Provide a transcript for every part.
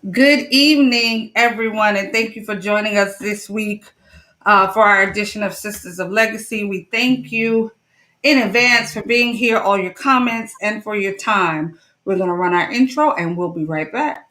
Good evening, everyone, and thank you for joining us this week for our edition of Sisters of Legacy. We thank you in advance for being here, all your comments, and for your time. We're going to run our intro and we'll be right back.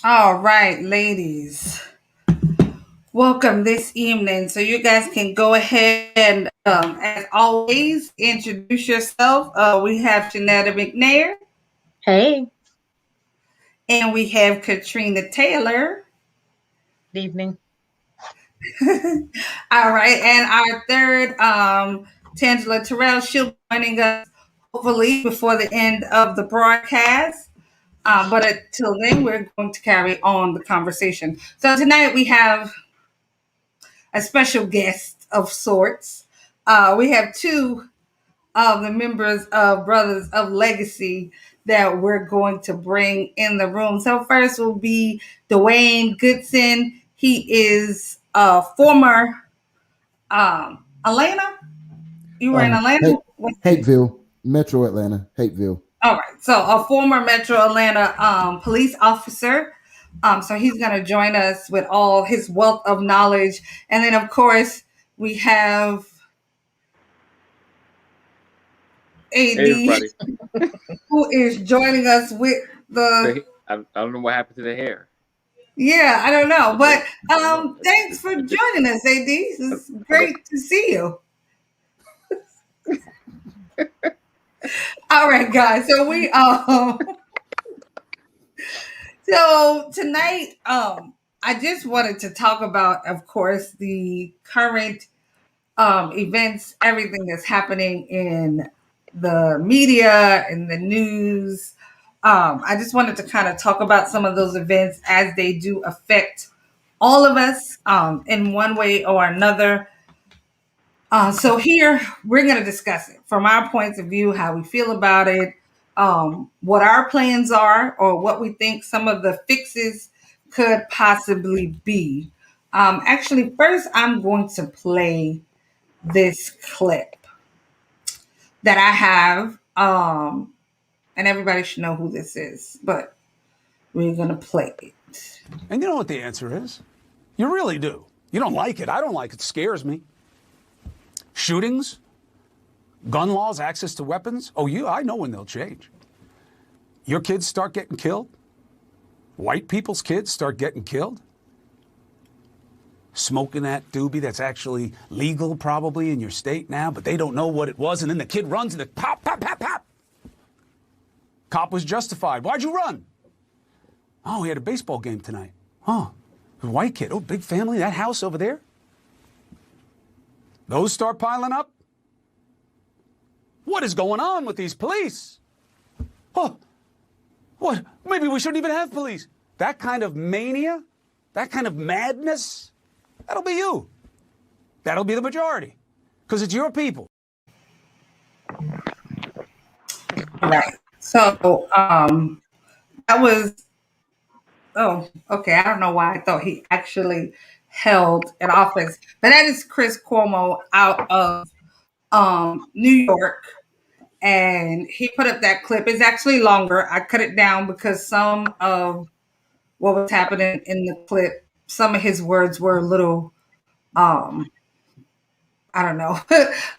All right, ladies. Welcome this evening. So you guys can go ahead and, as always, introduce yourself. We have Shanetta McNair. Hey. And we have Katrina Taylor. Good evening. All right. And our third, Tangela Terrell, she'll be joining us hopefully before the end of the broadcast. But until then, we're going to carry on the conversation. So tonight we have a special guest of sorts. We have two of the members of Brothers of Legacy that we're going to bring in the room. So first will be Dwayne Goodson. He is a former Atlanta. You were in Atlanta? Hateville, Metro Atlanta, Hateville. All right. So a former Metro Atlanta police officer. So he's going to join us with all his wealth of knowledge. And then, of course, we have AD, who is joining us with the... I don't know what happened to the hair. Yeah, I don't know. But thanks for joining us, AD. It's great to see you. All right, guys. So we so tonight I just wanted to talk about, of course, the current events, everything that's happening in the media and the news. I just wanted to kind of talk about some of those events as they do affect all of us in one way or another. So here we're going to discuss it from our points of view, how we feel about it, what our plans are, or what we think some of the fixes could possibly be. Actually, first I'm going to play this clip that I have, and everybody should know who this is, but we're going to play it. And you know what the answer is? You really do. You don't like it. I don't like it. It scares me. Shootings, gun laws, access to weapons. Oh, I know when they'll change. Your kids start getting killed. White people's kids start getting killed. Smoking that doobie that's actually legal probably in your state now, but they don't know what it was. And then the kid runs and the pop, pop, pop, pop. Cop was justified. Why'd you run? Oh, he had a baseball game tonight. Oh, a white kid. Oh, big family. That house over there. Those start piling up. What is going on with these police? Oh, what? Maybe we shouldn't even have police. That kind of mania, that kind of madness, that'll be you. That'll be the majority because it's your people. Right. So that was, oh, okay. I don't know why I thought he actually held an office, but that is Chris Cuomo out of New York, and he put up that clip. It's actually longer. I cut it down because some of what was happening in the clip, some of his words were a little, I don't know,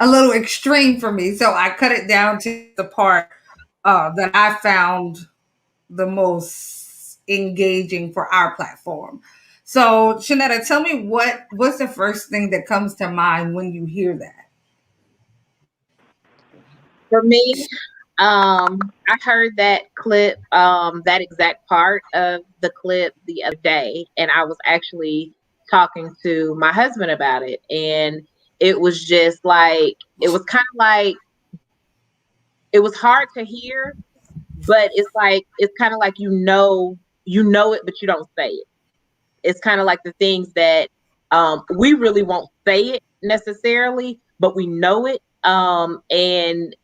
a little extreme for me. So I cut it down to the part that I found the most engaging for our platform. So, Shanetta, tell me what's the first thing that comes to mind when you hear that? For me, I heard that clip, that exact part of the clip the other day, and I was actually talking to my husband about it, and it was just like it was kind of like it was hard to hear, but it's kind of like you know it, but you don't say it. It's kind of like the things that we really won't say it necessarily, but we know it. And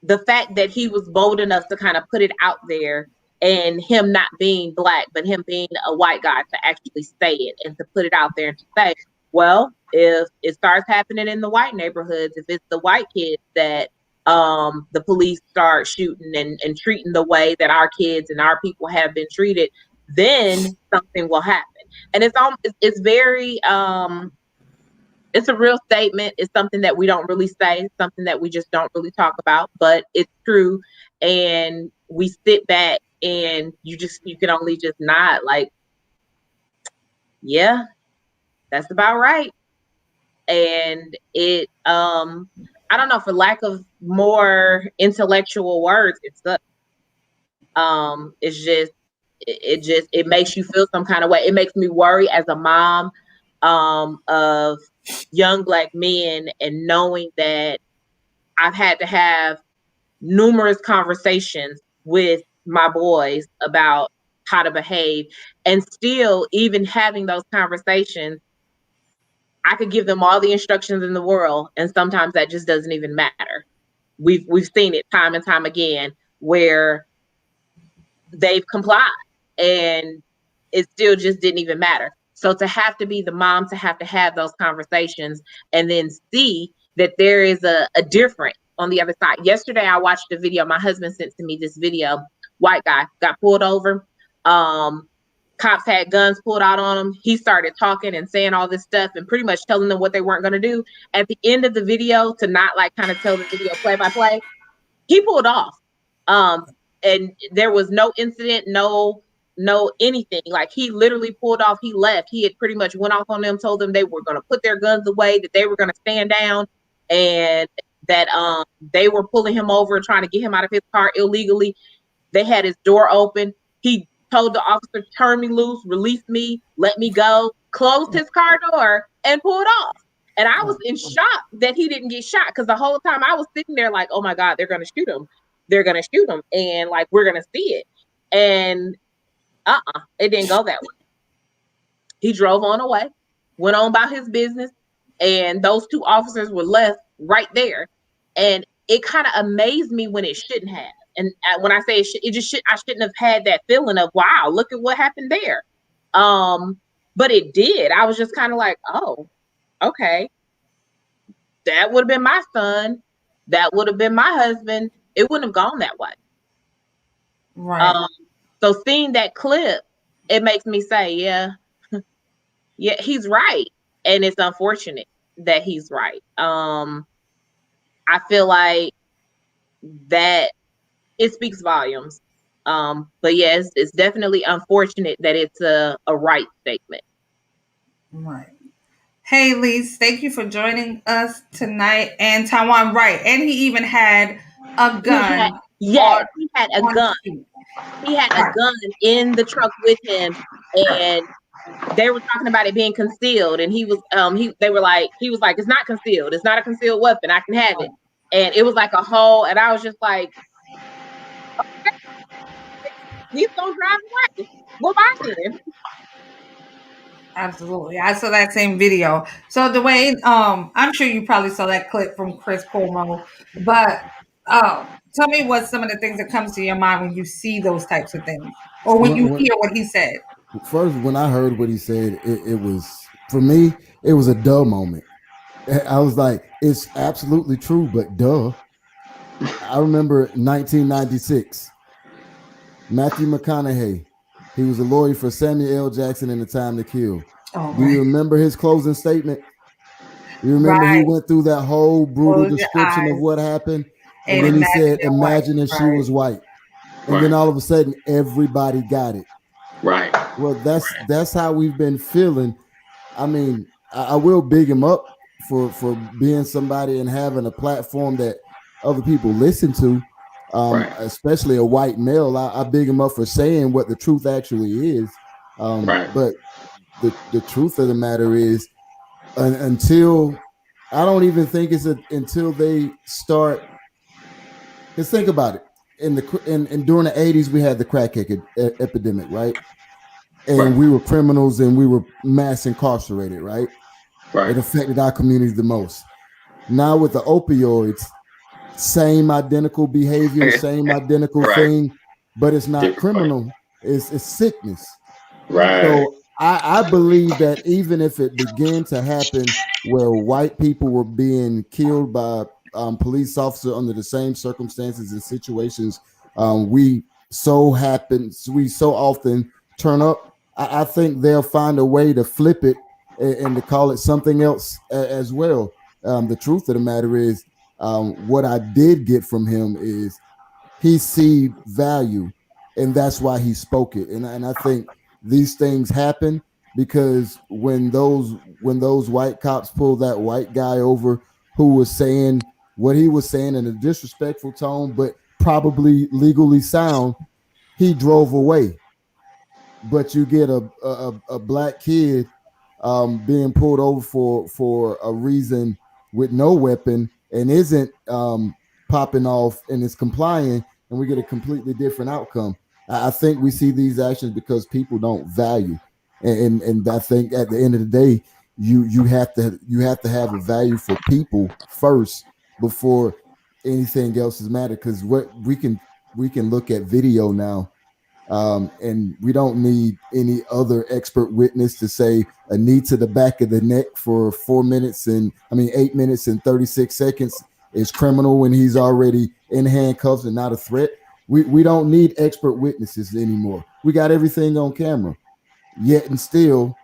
the fact that he was bold enough to kind of put it out there, and him not being black, but him being a white guy to actually say it and to put it out there and to say, well, if it starts happening in the white neighborhoods, if it's the white kids that the police start shooting and treating the way that our kids and our people have been treated, then something will happen. And it's very it's a real statement. It's something that we don't really say, something that we just don't really talk about, but it's true. And we sit back and you can only just nod like, yeah, that's about right. And I don't know, for lack of more intellectual words, it's just it makes you feel some kind of way. It makes me worry as a mom of young black men, and knowing that I've had to have numerous conversations with my boys about how to behave, and still even having those conversations, I could give them all the instructions in the world, and sometimes that just doesn't even matter. We've seen it time and time again where they've complied and it still just didn't even matter. So to have to be the mom, to have those conversations and then see that there is a difference on the other side. Yesterday, I watched a video. My husband sent to me this video. White guy got pulled over. Cops had guns pulled out on him. He started talking and saying all this stuff and pretty much telling them what they weren't going to do. At the end of the video, to not like kind of tell the video play by play, he pulled off. And there was no incident, no anything. Like, he literally pulled off. He left. He had pretty much went off on them, told them they were going to put their guns away, that they were going to stand down, and that they were pulling him over and trying to get him out of his car illegally. They had his door open. He told the officer, turn me loose, release me, let me go, closed his car door and pulled off. And I was in shock that he didn't get shot, because the whole time I was sitting there like, oh my God, they're going to shoot him. They're going to shoot him. And like, we're going to see it. And it didn't go that way. He drove on away, went on about his business, and those two officers were left right there. And it kind of amazed me when it shouldn't have. And when I say I shouldn't have had that feeling of, wow, look at what happened there. But it did. I was just kind of like, oh, okay. That would have been my son. That would have been my husband. It wouldn't have gone that way. Right. So seeing that clip, it makes me say, yeah, he's right. And it's unfortunate that he's right. I feel like that it speaks volumes. But yes, it's definitely unfortunate that it's a right statement. Right. Hey, Lise, thank you for joining us tonight. And Taiwan, right. And he even had a gun. He had a gun. He had a gun in the truck with him, and they were talking about it being concealed. And he was like, it's not concealed. It's not a concealed weapon. I can have it. And it was like a whole, and I was just like, okay, he's gonna drive away. Well, bye then. Absolutely. I saw that same video. So Dwayne, I'm sure you probably saw that clip from Chris Cuomo, but tell me what some of the things that comes to your mind when you see those types of things, or when you hear what he said. First, when I heard what he said, it was, for me, it was a duh moment. I was like, it's absolutely true, but duh. I remember 1996, Matthew McConaughey. He was a lawyer for Samuel L. Jackson in The Time to Kill. Oh, Do you remember his closing statement? You remember he went through that whole brutal description of what happened? And then he said, imagine if she was white. And then all of a sudden, everybody got it. Right. Well, that's how we've been feeling. I mean, I will big him up for being somebody and having a platform that other people listen to, Right. especially a white male. I big him up for saying what the truth actually is. Right. But the truth of the matter is, until I don't even think until they start. Because think about it. In during the 80s, we had the crack epidemic, right? Right. And we were criminals and we were mass incarcerated, right? Right. It affected our community the most. Now with the opioids, same identical behavior, same identical Right. thing, but it's not Different plan. criminal. It's sickness. Right. So I believe that even if it began to happen where white people were being killed by police officers under the same circumstances and situations, we so often turn up. I think they'll find a way to flip it and to call it something else as well. The truth of the matter is, what I did get from him is he see value, and that's why he spoke it. And I think these things happen because when those white cops pulled that white guy over who was saying what he was saying in a disrespectful tone, but probably legally sound, he drove away. But you get a black kid being pulled over for a reason with no weapon and isn't popping off and is complying, and we get a completely different outcome. I think we see these actions because people don't value, and I think at the end of the day, you have to have a value for people first before anything else is matter. Because what we can look at video now, and we don't need any other expert witness to say a knee to the back of the neck for 8 minutes and 36 seconds is criminal when he's already in handcuffs and not a threat. We don't need expert witnesses anymore. We got everything on camera. Yet and still,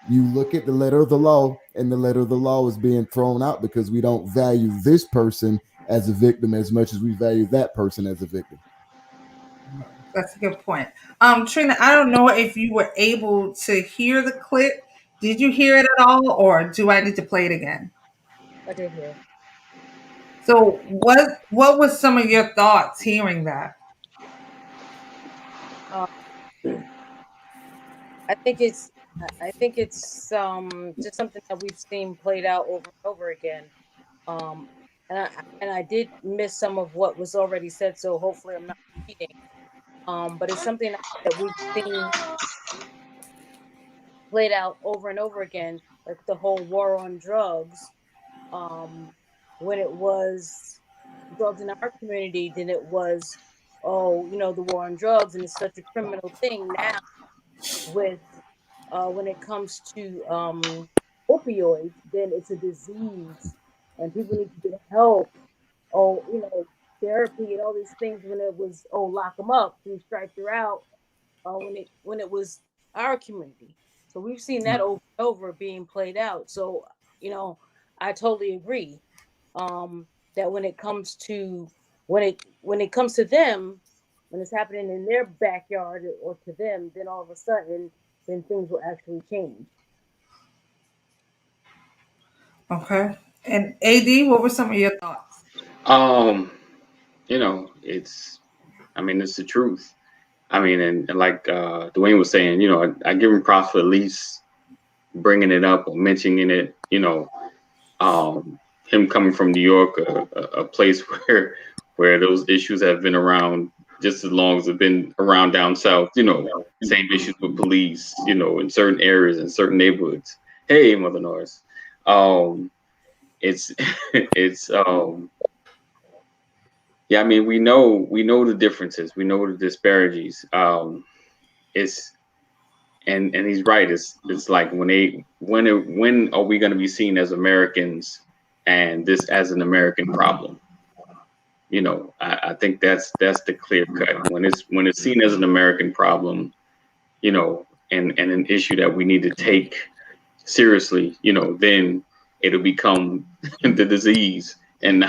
you look at the letter of the law, and the letter of the law is being thrown out because we don't value this person as a victim as much as we value that person as a victim. That's a good point. Trina, I don't know if you were able to hear the clip. Did you hear it at all, or do I need to play it again? I did hear. So, what was some of your thoughts hearing that? Um, I think it's just something that we've seen played out over and over again. Um, and I did miss some of what was already said, so hopefully I'm not repeating. But it's something that we've seen played out over and over again, like the whole war on drugs. Um, when it was drugs in our community, then it was, oh, the war on drugs, and it's such a criminal thing now. With when it comes to opioids, then it's a disease, and people need to get help. Oh, therapy and all these things. When it was, oh, lock them up, 3 strikes you're out. When it was our community, so we've seen that over and over being played out. So you know, I totally agree that when it comes to them, when it's happening in their backyard or to them, then all of a sudden, then things will actually change. Okay. And AD, what were some of your thoughts? Um, it's I mean, it's the truth. I mean, and like Dwayne was saying, I give him props for at least bringing it up or mentioning it. Him coming from New York, a place where those issues have been around just as long as they've been around down south. Same issues with police. In certain areas in certain neighborhoods. Hey, Mother Norris. It's it's. Yeah, I mean, we know the differences, we know the disparities. It's and he's right. It's like when are we going to be seen as Americans and this as an American problem? I think that's the clear cut. When it's seen as an American problem, and an issue that we need to take seriously, then it'll become the disease and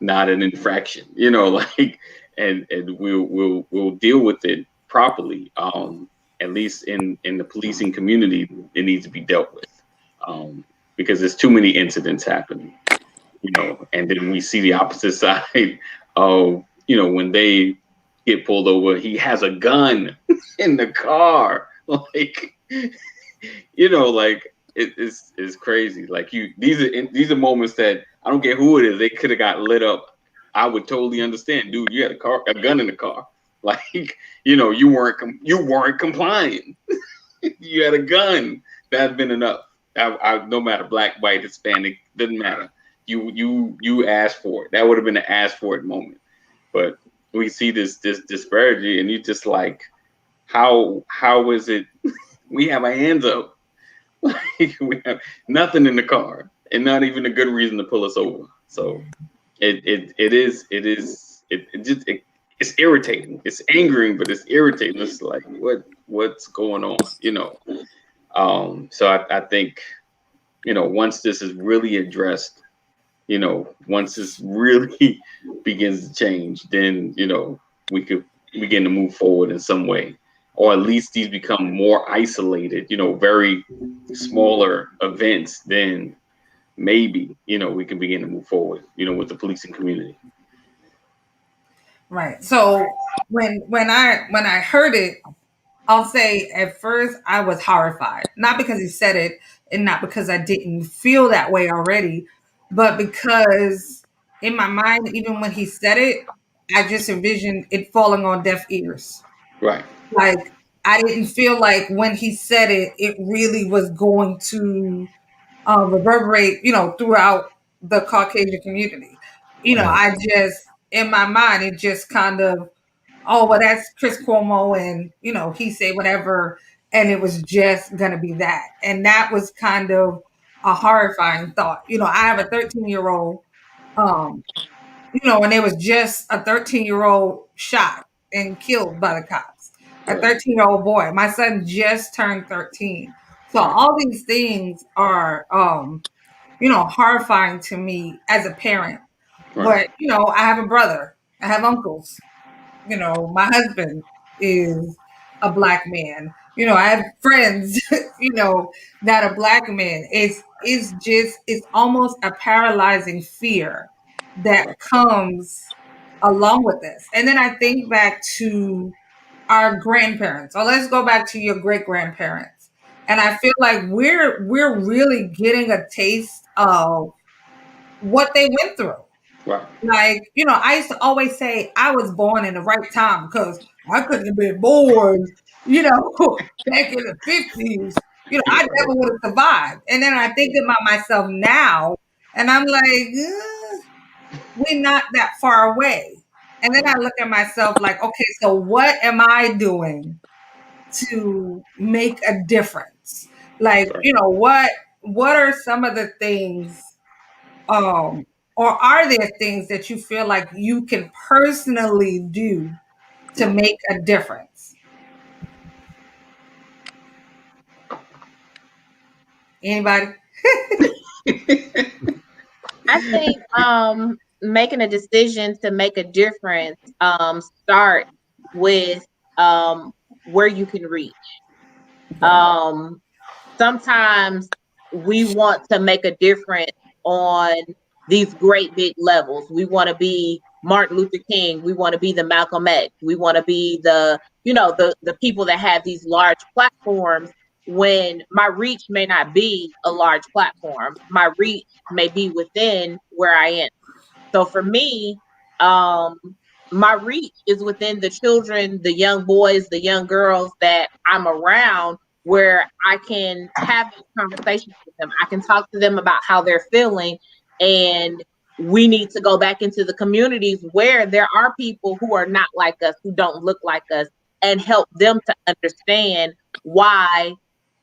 not an infraction, like and we'll deal with it properly. At least in the policing community, it needs to be dealt with. Because there's too many incidents happening. And then we see the opposite side of, when they get pulled over, he has a gun in the car. Like, like it's crazy. Like these are moments that I don't care who it is. They could have got lit up. I would totally understand, dude. You had a gun in the car. Like, you weren't complying. You had a gun. That'd been enough. No matter black, white, Hispanic, didn't matter. You asked for it. That would have been an ask for it moment. But we see this disparity, and you just like, how is it? We have our hands up. Like, we have nothing in the car, and not even a good reason to pull us over. So it's irritating. It's angering, but it's irritating. It's like, what's going on? So I think, once this is really addressed, once this really begins to change, then, we could begin to move forward in some way, or at least these become more isolated, very smaller events, then maybe, we can begin to move forward, with the policing community. Right. So when I heard it, I'll say at first I was horrified, not because he said it and not because I didn't feel that way already, but because in my mind, even when he said it, I just envisioned it falling on deaf ears. Right. Like, I didn't feel like when he said it, it really was going to reverberate, throughout the Caucasian community. Right. I just, in my mind, it just kind of, oh, well, that's Chris Cuomo, and he say whatever, and it was just gonna be that, and that was kind of a horrifying thought. I have a 13-year-old, um, and there was just a 13-year-old shot and killed by the cops. A Right. 13-year-old boy. My son just turned 13. So Right. all these things are, horrifying to me as a parent. Right. But, I have a brother. I have uncles. My husband is a black man. I have friends, that are black men. It's almost a paralyzing fear that comes along with this. And then I think back to our grandparents. Or let's go back to your great grandparents. And I feel like we're really getting a taste of what they went through. Right. Like, I used to always say I was born in the right time because I couldn't have been born, back in the 50s. I never would have survived. And then I think about myself now, and I'm like, we're not that far away. And then I look at myself like, okay, so what am I doing to make a difference? Like, Right. what are some of the things, um, or are there things that you feel like you can personally do to Right. make a difference? Anybody? I think making a decision to make a difference start with where you can reach. Um, Sometimes we want to make a difference on these great big levels. We want to be Martin Luther King. We want to be the Malcolm X. We want to be the people that have these large platforms. When my reach may not be a large platform, my reach may be within where I am. So for me, um, my reach is within the children, the young boys, the young girls that I'm around, where I can have these conversations with them. I can talk to them about how they're feeling. And we need to go back into the communities where there are people who are not like us, who don't look like us, and help them to understand why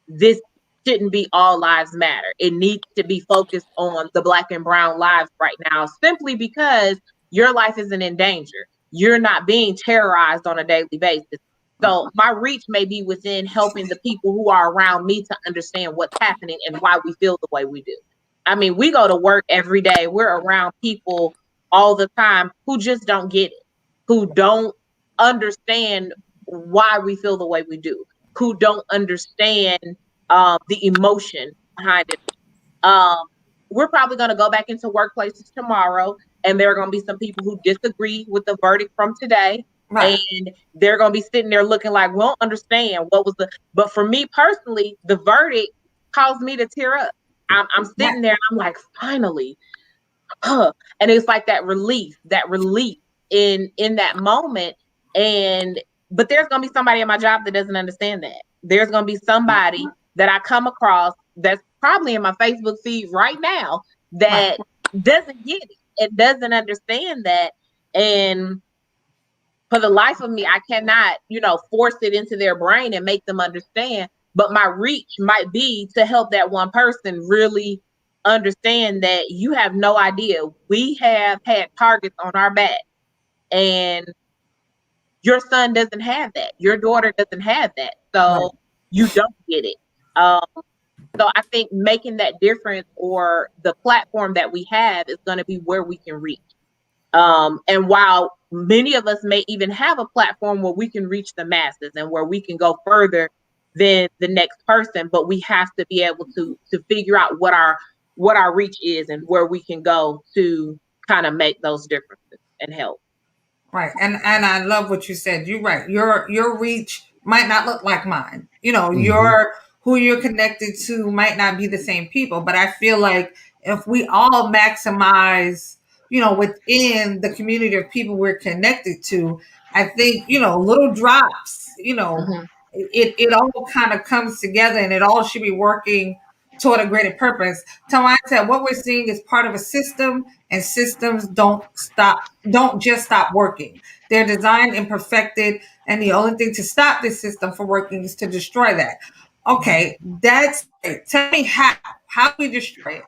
this shouldn't be all lives matter. It needs to be focused on the black and brown lives right now, simply because your life isn't in danger. You're not being terrorized on a daily basis. So my reach may be within helping the people who are around me to understand what's happening and why we feel the way we do. I mean, we go to work every day. We're around people all the time who just don't get it, who don't understand why we feel the way we do, who don't understand the emotion behind it. Um, we're probably going to go back into workplaces tomorrow, and there are going to be some people who disagree with the verdict from today. Right. And they're going to be sitting there looking like, we don't understand what was but for me personally, the verdict caused me to tear up. I'm Right. sitting there, I'm like, finally, and it's like that relief in that moment. But there's going to be somebody at my job that doesn't understand that. There's going to be somebody that I come across that's probably in my Facebook feed right now that doesn't get it. It doesn't understand that. And for the life of me, I cannot, force it into their brain and make them understand. But my reach might be to help that one person really understand that you have no idea. We have had targets on our back, and your son doesn't have that. Your daughter doesn't have that. So you don't get it. So I think making that difference, or the platform that we have, is going to be where we can reach. And while many of us may even have a platform where we can reach the masses and where we can go further than the next person, but we have to be able to figure out what our reach is and where we can go to kind of make those differences and help. Right. And I love what you said. You're right. Your reach might not look like mine. Your who you're connected to might not be the same people, but I feel like if we all maximize, within the community of people we're connected to, I think, little drops, Mhm. it all kind of comes together, and it all should be working toward a greater purpose. Tamara said what we're seeing is part of a system, and systems don't just stop working. They're designed and perfected, and the only thing to stop this system from working is to destroy that. Okay, that's great. Tell me how do we destroy it?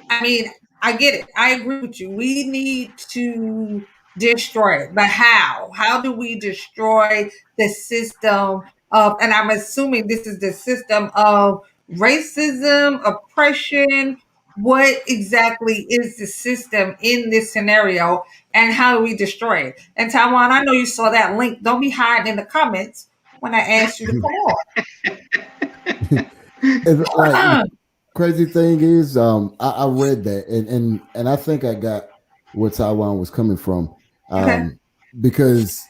I mean, I get it. I agree with you. We need to destroy it. But how? How do we destroy the system of, and I'm assuming this is the system of racism, oppression? What exactly is the system in this scenario, and how do we destroy it? And Taiwan, I know you saw that link. Don't be hiding in the comments when I asked you to come It's like the on. crazy thing is, I read that, and I think I got where Taiwan was coming from, Okay. because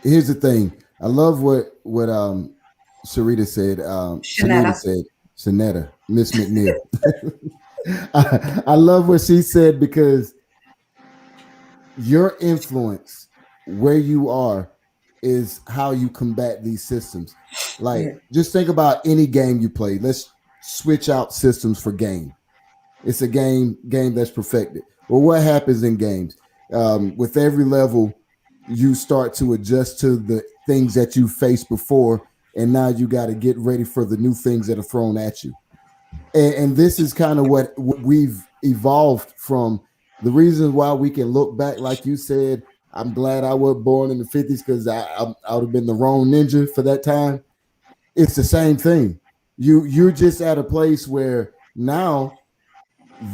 here's the thing. I love what Sharita said. Shanita Shanetta. said. Shanetta, Miss McNeil. I love what she said, because your influence where you are is how you combat these systems. Like, Yeah. just think about any game you play. Let's switch out systems for game. It's a game that's perfected. Well, what happens in games? With every level, you start to adjust to the things that you faced before, and now you got to get ready for the new things that are thrown at you. And this is kind of what we've evolved from. The reasons why we can look back, like you said, I'm glad I was born in the 50s, because I would have been the wrong ninja for that time. It's the same thing. You're just at a place where now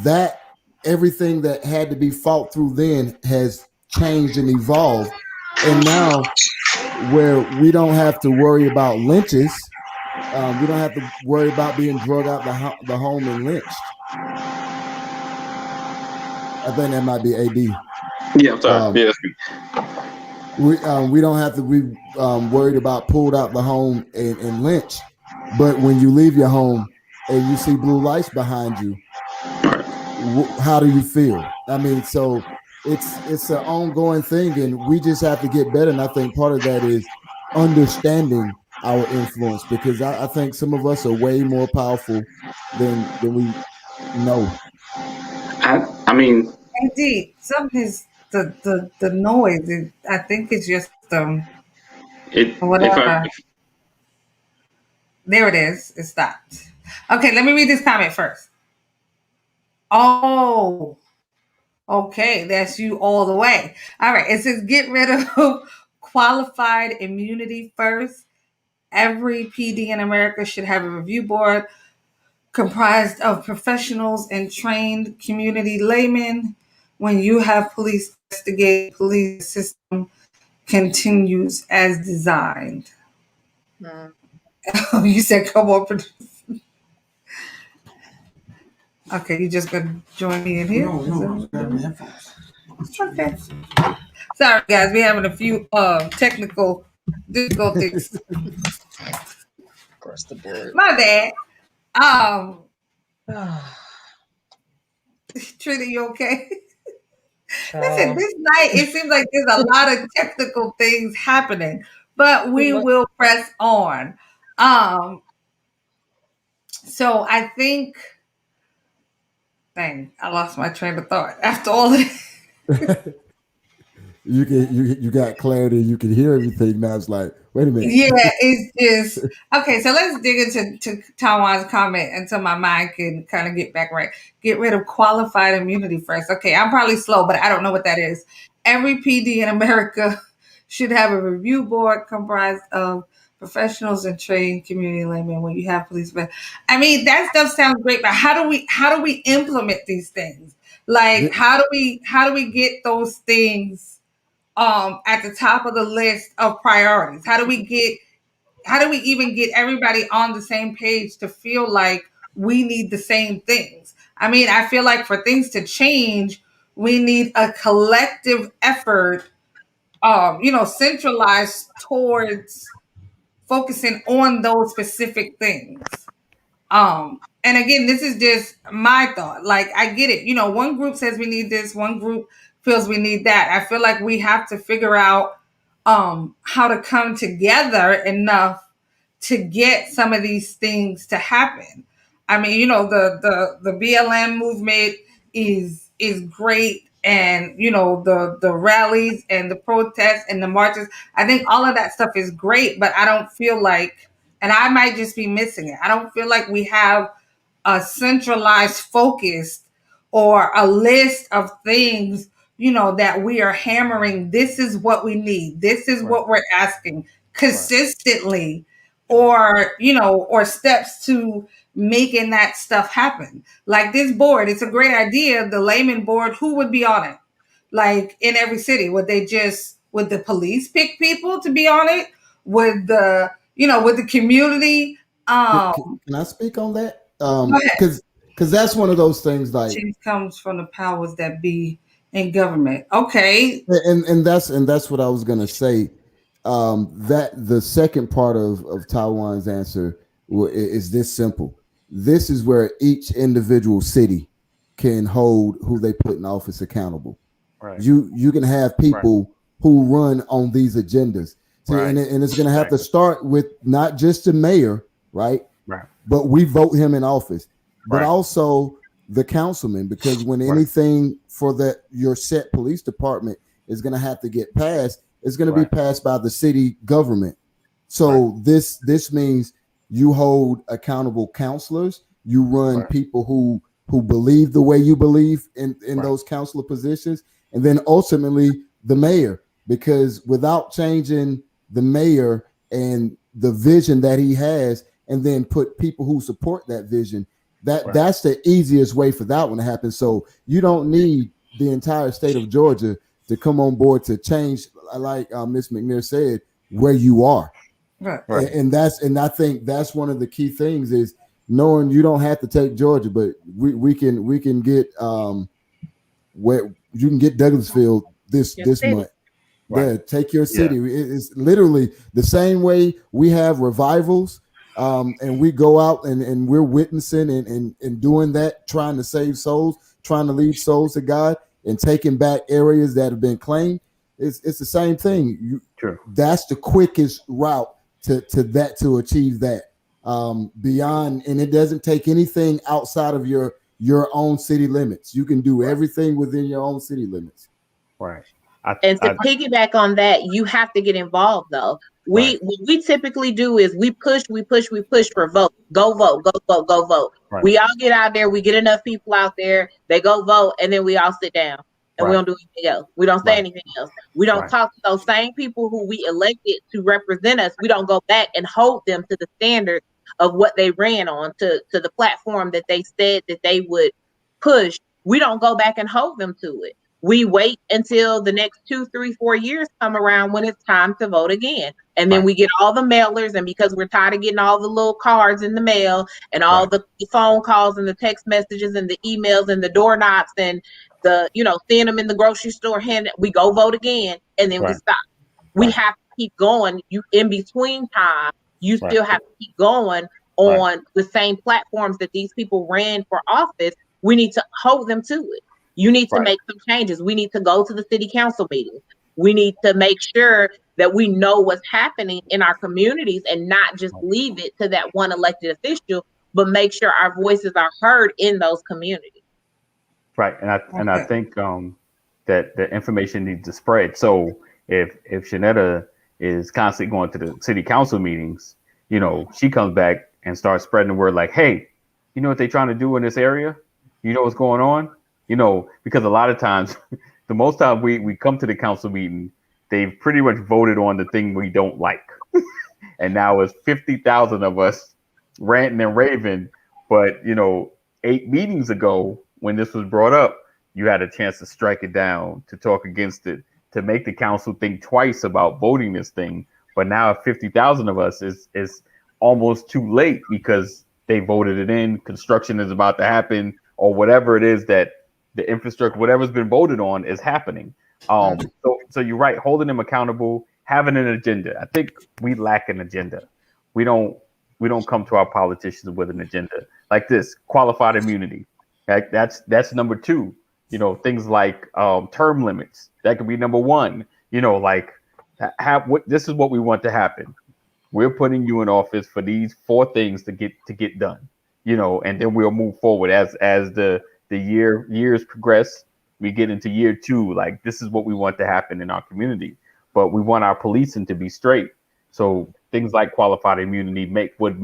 that everything that had to be fought through then has changed and evolved, and now where we don't have to worry about lynches, we don't have to worry about being drug out the home and lynched. I think that might be AD. Yeah, I'm sorry. Um, Yeah, we don't have to be worried about pulled out the home and lynched. But when you leave your home and you see blue lights behind you, how do you feel? I mean, so it's an ongoing thing, and we just have to get better. And I think part of that is understanding our influence, because I think some of us are way more powerful than we know. I mean, Indeed, something is the noise. I think it's just if I whatever. There it is. It stopped. Okay, let me read this comment first. Oh, okay, that's you all the way. All right, it says get rid of qualified immunity first. Every PD in America should have a review board comprised of professionals and trained community laymen. When you have police investigate, police system continues as designed. Mm. You said, come on, producer. Okay, you just gonna join me in here? No, okay. Sorry, guys, we're having a few technical difficulties. Across the board. My bad. Um, Trina, you okay? Listen, Child. this night it seems like there's a lot of technical things happening, but Too we much. will press on. Um, so I think, dang, I lost my train of thought after all of this. You got clarity. You can hear everything now. It's like, wait a minute. Yeah, it's just okay. So let's dig into Taiwan's comment until my mind can kind of get back right. Get rid of qualified immunity first. Okay, I'm probably slow, but I don't know what that is. Every PD in America should have a review board comprised of professionals and trained community laymen. When you have police, I mean that stuff sounds great, but how do we implement these things? Like how do we get those things at the top of the list of priorities? How do we even get everybody on the same page to feel like we need the same things? I mean, I feel like for things to change, we need a collective effort, centralized towards focusing on those specific things. And again, this is just my thought. Like, I get it. One group says we need this, one group feels we need that. I feel like we have to figure out how to come together enough to get some of these things to happen. I mean, the BLM movement is great, and the rallies and the protests and the marches. I think all of that stuff is great, but I don't feel like, and I might just be missing it. I don't feel like we have a centralized focus or a list of things, that we are hammering. This is what we need. This is what we're asking consistently, or steps to making that stuff happen. Like this board, it's a great idea. The layman board, who would be on it? Like in every city, would the police pick people to be on it? Would the community? Can I speak on that? Go ahead. Because that's one of those things. Like, Change comes from the powers that be in government. Okay. and that's what I was gonna say. That the second part of Taiwan's answer is this simple. This is where each individual city can hold who they put in office accountable. Right. You can have people who run on these agendas. See, Right. and it's going to have to start with not just the mayor, right? Right. But we vote him in office, but Right. also the councilman, because when Right. anything for that your set police department is going to have to get passed, it's going to be Right. passed by the city government. So this means you hold accountable counselors, you run people who believe the way you believe in those counselor positions, and then ultimately the mayor, because without changing the mayor and the vision that he has, and then put people who support that vision, that's the easiest way for that one to happen. So you don't need the entire state of Georgia to come on board to change, like Ms. McNair said, where you are. Right. And I think that's one of the key things is knowing you don't have to take Georgia, but we can get where you can get Douglasville this month. Yeah, take your city. It's literally the same way we have revivals, and we go out and we're witnessing and doing that, trying to save souls, trying to lead souls to God, and taking back areas that have been claimed. It's the same thing. True. That's the quickest route to achieve that. Beyond, and it doesn't take anything outside of your own city limits. You can do everything within your own city limits. Right. And to piggyback on that, you have to get involved though. What we typically do is we push for vote. Go vote, go vote, go vote. Right. We all get out there, we get enough people out there, they go vote, and then we all sit down and we don't do anything else. We don't say anything else. We don't talk to those same people who we elected to represent us. We don't go back and hold them to the standard of what they ran on, to the platform that they said that they would push. We don't go back and hold them to it. We wait until the next 2, 3, 4 years come around when it's time to vote again. And then we get all the mailers, and because we're tired of getting all the little cards in the mail and all the phone calls and the text messages and the emails and the door knocks and the, seeing them in the grocery store, we go vote again, and then we stop. We have to keep going. You in between time, you still have to keep going on the same platforms that these people ran for office. We need to hold them to it. You need to make some changes. We need to go to the city council meetings. We need to make sure that we know what's happening in our communities and not just leave it to that one elected official, but make sure our voices are heard in those communities. Right. And I think that the information needs to spread. So if Shanetta is constantly going to the city council meetings, she comes back and starts spreading the word like, hey, you know what they're trying to do in this area? You know what's going on? Because a lot of times, the most time we come to the council meeting, they've pretty much voted on the thing we don't like. And now it's 50,000 of us ranting and raving. But, 8 meetings ago, when this was brought up, you had a chance to strike it down, to talk against it, to make the council think twice about voting this thing. But now 50,000 of us is almost too late because they voted it in. Construction is about to happen, or whatever it is that the infrastructure, whatever's been voted on, is happening. So you're right, holding them accountable, having an agenda. I think we lack an agenda. We don't come to our politicians with an agenda like this. Qualified immunity, that's number 2. Things like term limits, that could be number 1. This is what we want to happen. We're putting you in office for these 4 things to get done. And then we'll move forward as the years progress. We get into year 2, like this is what we want to happen in our community, but we want our policing to be straight. So things like qualified immunity would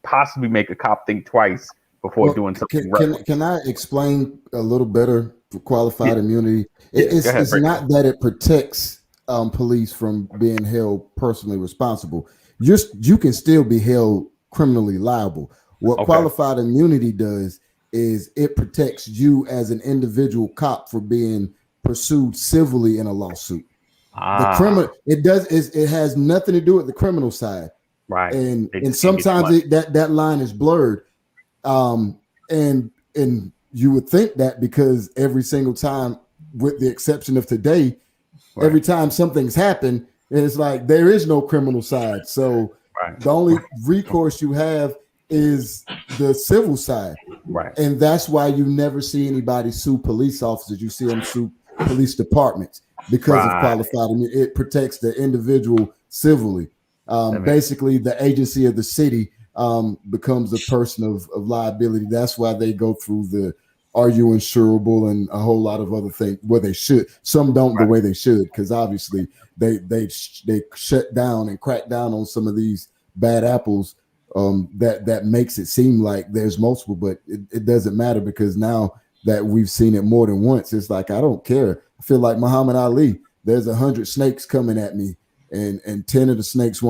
possibly make a cop think twice before doing something. Can I explain a little better for qualified immunity? It's not that it protects police from being held personally responsible. You can still be held criminally liable. What qualified immunity does is it protects you as an individual cop for being pursued civilly in a lawsuit. The criminal, it has nothing to do with the criminal side, right? And sometimes that line is blurred, and you would think that because every single time, with the exception of today, every time something's happened, it's like there is no criminal side. So the only recourse you have is the civil side. Right. And that's why you never see anybody sue police officers. You see them sue police departments because of qualified immunity. It protects the individual civilly. Basically, the agency of the city becomes a person of liability. That's why they go through the are you insurable and a whole lot of other things where they should. Some don't the way they should, because obviously they shut down and crack down on some of these bad apples. That makes it seem like there's multiple, but it doesn't matter, because now that we've seen it more than once, it's like, I don't care. I feel like Muhammad Ali. There's 100 snakes coming at me, and 10 of the snakes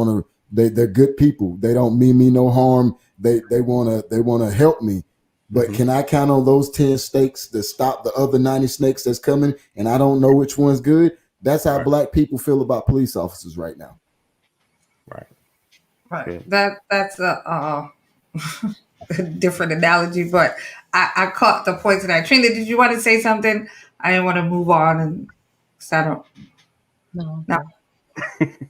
they're good people. They don't mean me no harm. They want to help me. But can I count on those 10 snakes to stop the other 90 snakes that's coming, and I don't know which one's good? That's how Black people feel about police officers right now. Right. That's a different analogy, but I caught the point of that. Trina, did you want to say something? I didn't want to move on and settle. No.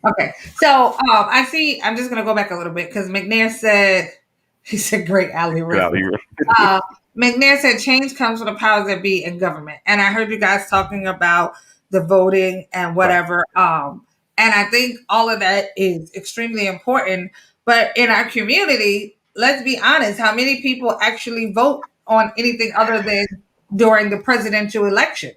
Okay. So I'm just gonna go back a little bit, because McNair said, he said, great alley. McNair said change comes from the powers that be in government. And I heard you guys talking about the voting and whatever. And I think all of that is extremely important. But in our community, let's be honest, how many people actually vote on anything other than during the presidential election?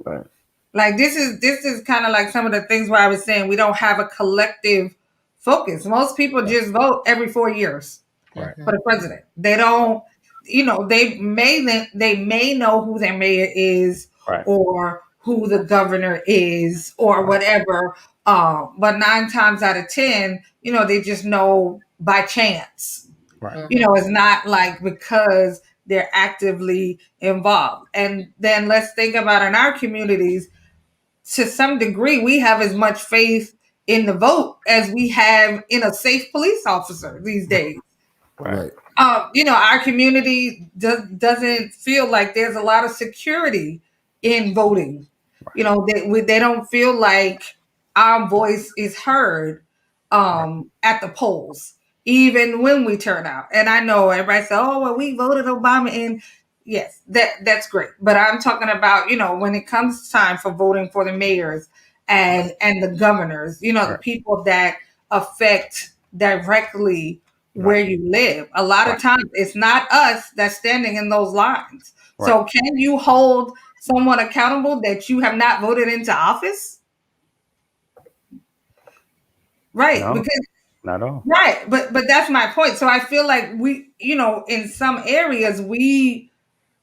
Right. Like this is kind of like some of the things where I was saying we don't have a collective focus. Most people just vote every 4 years for the president. They don't, they may know who their mayor is, or who the governor is, or whatever. But 9 times out of 10, they just know by chance. Right. It's not like because they're actively involved. And then let's think about in our communities, to some degree, we have as much faith in the vote as we have in a safe police officer these days. Right. Our community doesn't feel like there's a lot of security in voting. They don't feel like our voice is heard at the polls, even when we turn out. And I know everybody says, "Oh, well, we voted Obama in." Yes, that's great. But I'm talking about, when it comes time for voting for the mayors and the governors, the people that affect directly where you live. A lot of times it's not us that's standing in those lines. So can you hold someone accountable that you have not voted into office? Right. No, Because not at all. right. But that's my point. So I feel like we, in some areas we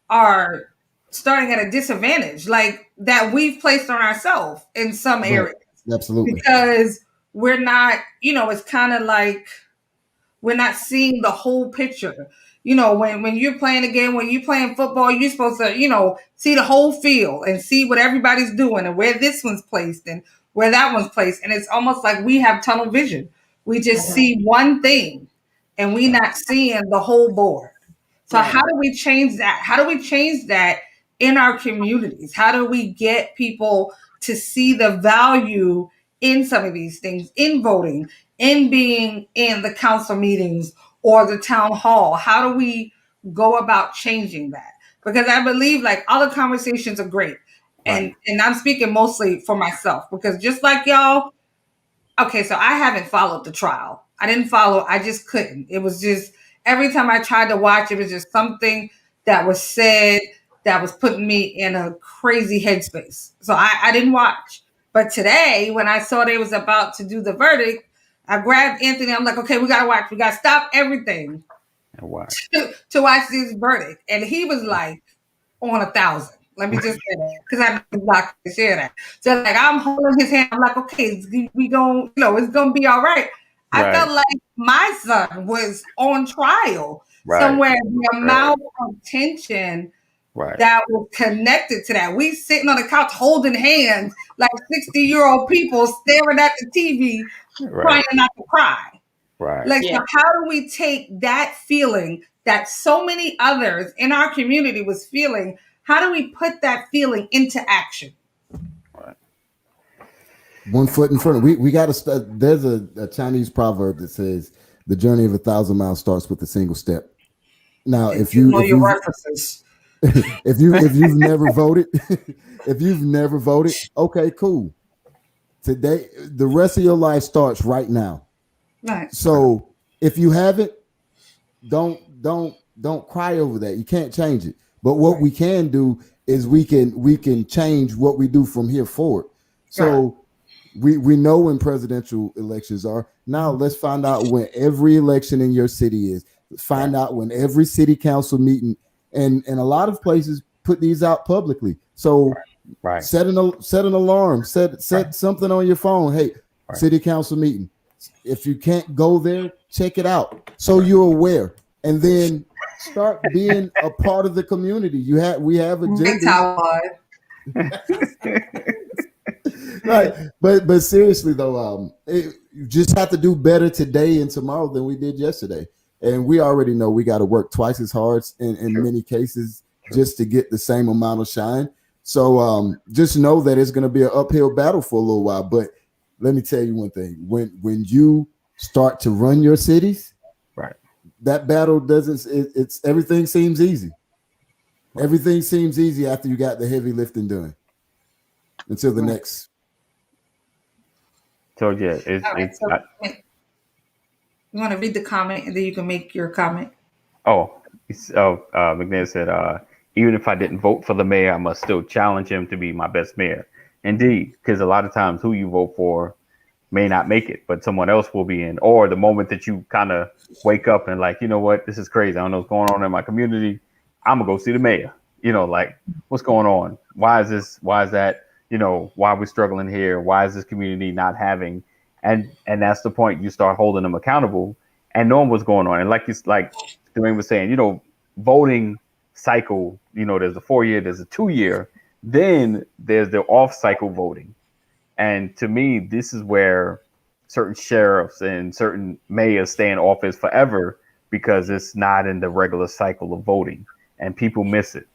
are starting at a disadvantage, like that we've placed on ourselves in some Right. areas. Absolutely. Because we're not, it's kind of like we're not seeing the whole picture. When you're playing a game, when you're playing football, you're supposed to, see the whole field and see what everybody's doing and where this one's placed and where that one's placed. And it's almost like we have tunnel vision. We just see one thing and we're not seeing the whole board. So how do we change that? How do we change that in our communities? How do we get people to see the value in some of these things, in voting, in being in the council meetings or the town hall? How do we go about changing that? Because I believe like all the conversations are great. And I'm speaking mostly for myself because just like y'all, okay, so I haven't followed the trial. I didn't follow, I just couldn't. It was just every time I tried to watch, it was just something that was said that was putting me in a crazy headspace. So I didn't watch. But today, when I saw they was about to do the verdict, I grabbed Anthony. I'm like, okay, we gotta watch. We gotta stop everything to watch this verdict. And he was like on 1,000. Let me just say that because I know he's not to share that. So like I'm holding his hand. I'm like, okay, we going, it's gonna be all right. I felt like my son was on trial somewhere. The amount of tension that was connected to that. We sitting on the couch holding hands like 60-year-old people staring at the TV, trying not to cry. Like, so how do we take that feeling that so many others in our community was feeling? How do we put that feeling into action? One foot in front of we got to start. There's a Chinese proverb that says the journey of 1,000 miles starts with a single step. Now, if you know your references, if you've never voted, if you've never voted, okay, cool. Today, the rest of your life starts right now. Nice. So if you haven't, don't cry over that. You can't change it. But what we can do is we can change what we do from here forward. So we know when presidential elections are. Now let's find out when every election in your city is. Find out when every city council meeting and a lot of places put these out publicly. So set an alarm, set something on your phone. Hey, city council meeting. If you can't go there, check it out so you're aware, and then start being a part of the community. We have agendas. Right, but seriously though, you just have to do better today and tomorrow than we did yesterday, and we already know we got to work twice as hard in many cases just to get the same amount of shine. So just know that it's going to be an uphill battle for a little while. But let me tell you one thing: when you start to run your cities, that battle doesn't. It's everything seems easy. Everything seems easy after you got the heavy lifting done. Until the next. So yeah, you want to read the comment and then you can make your comment. McNair said, even if I didn't vote for the mayor, I must still challenge him to be my best mayor. Indeed, because a lot of times who you vote for may not make it, but someone else will be in. Or the moment that you kind of wake up and like, you know what, this is crazy. I don't know what's going on in my community. I'm gonna go see the mayor. Like what's going on? Why is this? Why is that? Why are we struggling here? Why is this community not having? And that's the point. You start holding them accountable and knowing what's going on. And like Dwayne was saying, voting cycle. There's a 4 year, there's a 2 year, then there's the off cycle voting. And to me, this is where certain sheriffs and certain mayors stay in office forever because it's not in the regular cycle of voting, and people miss it.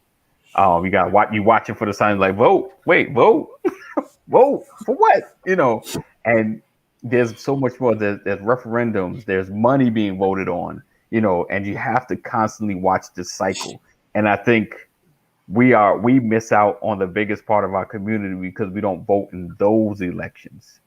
You watching for the signs like vote, wait, vote, vote for what? And there's so much more. There's referendums. There's money being voted on. And you have to constantly watch this cycle. And I think we miss out on the biggest part of our community because we don't vote in those elections.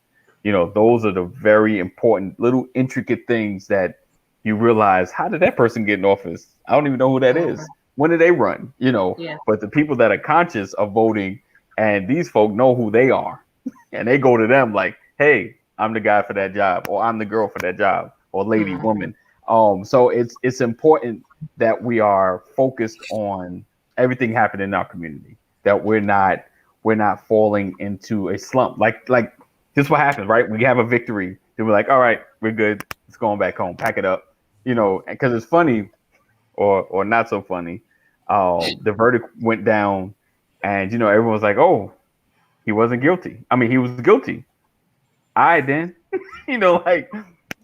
Those are the very important little intricate things that you realize, how did that person get in office? I don't even know who that is. When did they run? Yeah. But the people that are conscious of voting, and these folk know who they are, and they go to them like, hey, I'm the guy for that job, or I'm the girl for that job, or lady, woman. So it's important that we are focused on everything happening in our community, that we're not falling into a slump. Like this is what happens, right? We have a victory, then we're like, all right, we're good. It's going back home, pack it up, because it's funny or not so funny. The verdict went down, and everyone was like, oh, he wasn't guilty. I mean, he was guilty. I then, like,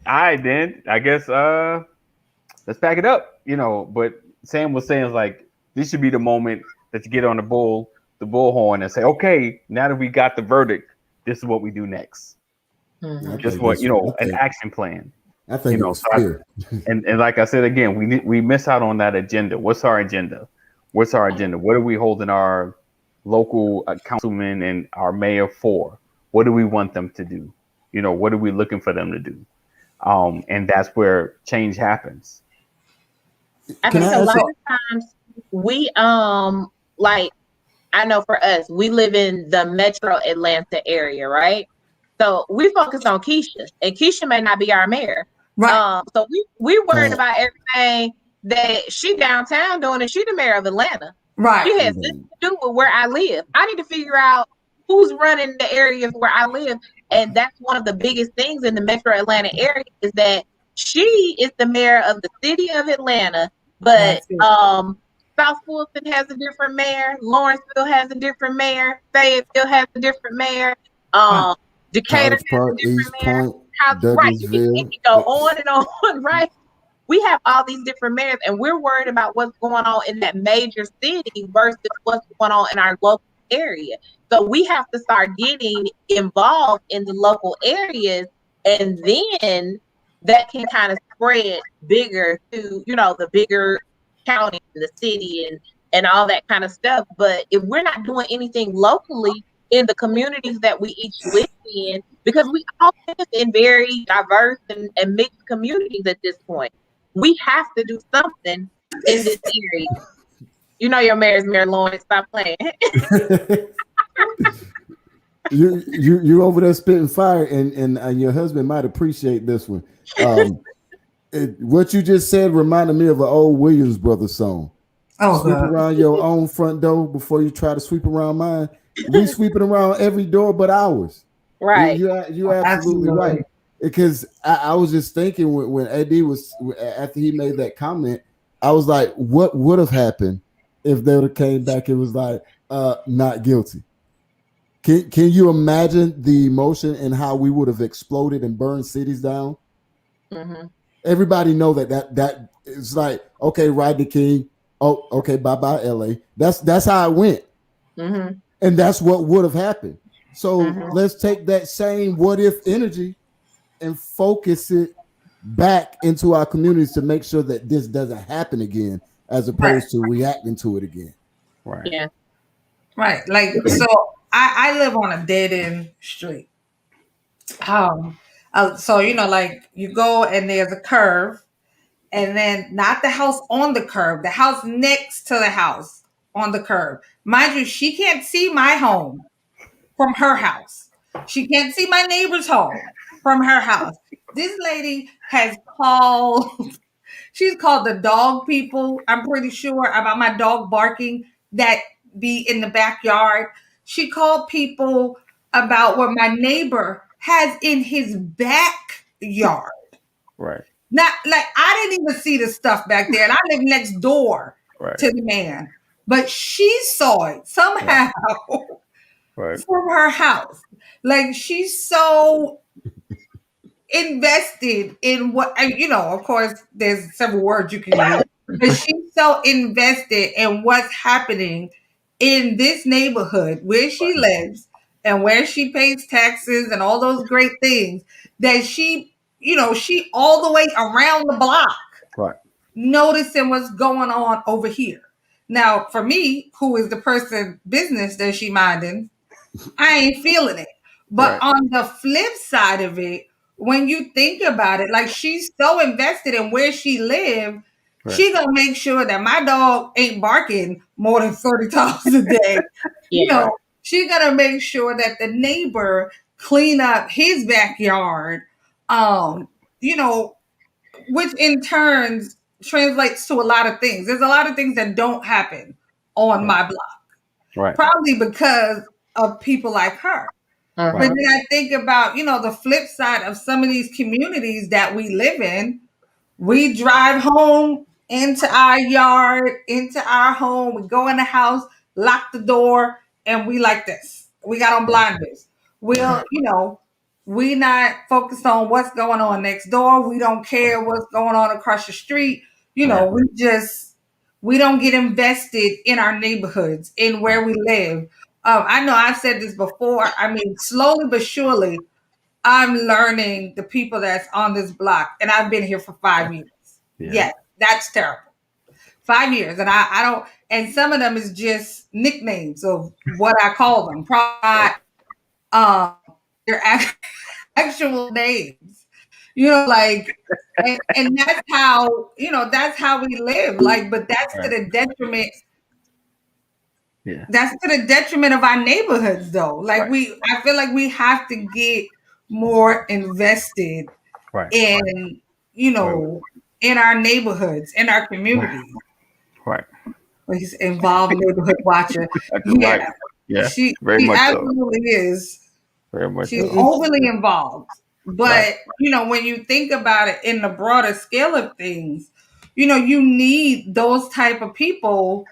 I then, I guess, let's pack it up, But Sam was saying, like, this should be the moment that you get on the bullhorn and say, okay, now that we got the verdict, this is what we do next. Just what, an action plan. I think it was fair. And like I said again, we miss out on that agenda. What's our agenda? What are we holding our local councilmen and our mayor for? What do we want them to do? What are we looking for them to do? And that's where change happens. I think a lot of times we like, I know for us, we live in the metro Atlanta area, right? So we focus on Keisha, and Keisha may not be our mayor. Right. So we worried about everything that she downtown doing, and she the mayor of Atlanta. Right. She has nothing to do with where I live. I need to figure out who's running the areas where I live. And that's one of the biggest things in the metro Atlanta area, is that she is the mayor of the city of Atlanta, but South Fulton has a different mayor, Lawrenceville has a different mayor, Fayetteville has a different mayor, Decatur has a different mayor. Right, you can go on and on, right? We have all these different mayors, and we're worried about what's going on in that major city versus what's going on in our local area. So we have to start getting involved in the local areas, and then that can kind of spread bigger to, the bigger county and the city and all that kind of stuff. But if we're not doing anything locally in the communities that we each live in, because we all live in very diverse and mixed communities at this point, we have to do something in this area. Your mayor's Mayor Lawrence. Stop playing. you over there spitting fire, and your husband might appreciate this one. What you just said reminded me of an old Williams Brothers song. Sweep around your own front door before you try to sweep around mine. We sweeping around every door but ours. Right. You're absolutely right. Because I was just thinking when Eddie was, after he made that comment, I was like, what would have happened if they would have came back and was like, not guilty? Can you imagine the emotion and how we would have exploded and burned cities down? Mm-hmm. Everybody know that it's like, okay, Rodney King. Oh, okay, bye LA. That's how it went. Mm-hmm. And that's what would have happened. So let's take that same what if energy and focus it back into our communities to make sure that this doesn't happen again, as opposed to reacting to it again. Right. Yeah. Right. Like, so I live on a dead end street. So like you go and there's a curve, and then not the house on the curve, the house next to the house on the curve. Mind you, she can't see my home from her house. She can't see my neighbor's home from her house. This lady has called, she's called the dog people, I'm pretty sure, about my dog barking that be in the backyard. She called people about what my neighbor has in his backyard. Right. Not like I didn't even see the stuff back there, and I live next door Right. to the man, but she saw it somehow Right. from her house. Like she's so invested in what, of course, there's several words you can use, but she's so invested in what's happening in this neighborhood where she lives and where she pays taxes and all those great things that she all the way around the block Right. noticing what's going on over here. Now, for me, who is the person business that she minding, I ain't feeling it. But Right. on the flip side of it, when you think about it, like she's so invested in where she lives, Right. she gonna make sure that my dog ain't barking more than 30 times a day. Yeah. She gonna make sure that the neighbor clean up his backyard. Um, you know, which in turns translates to a lot of things. There's a lot of things that don't happen on my block, Right. probably because of people like her. Mhm. But then I think about, the flip side of some of these communities that we live in. We drive home into our yard, into our home. We go in the house, lock the door, and we like this. We got on blinders. We'll, we not focused on what's going on next door. We don't care what's going on across the street. Right. We don't get invested in our neighborhoods, in where we live. I know I've said this before. I mean, slowly but surely, I'm learning the people that's on this block, and I've been here for 5 years. Yeah. Yes, that's terrible. 5 years, and I don't. And some of them is just nicknames of what I call them, probably not their actual names. Like, and that's how we live. Like, but that's to the detriment. Yeah. That's to the detriment of our neighborhoods, though. Like Right. I feel like we have to get more invested Right. in Right. in our neighborhoods, in our communities. Right. Well, he's involved neighborhood watcher. Right. Yeah, Yeah. she Very she much so. absolutely is. Very much She's so. overly involved. But Right. when you think about it in the broader scale of things, you need those type of people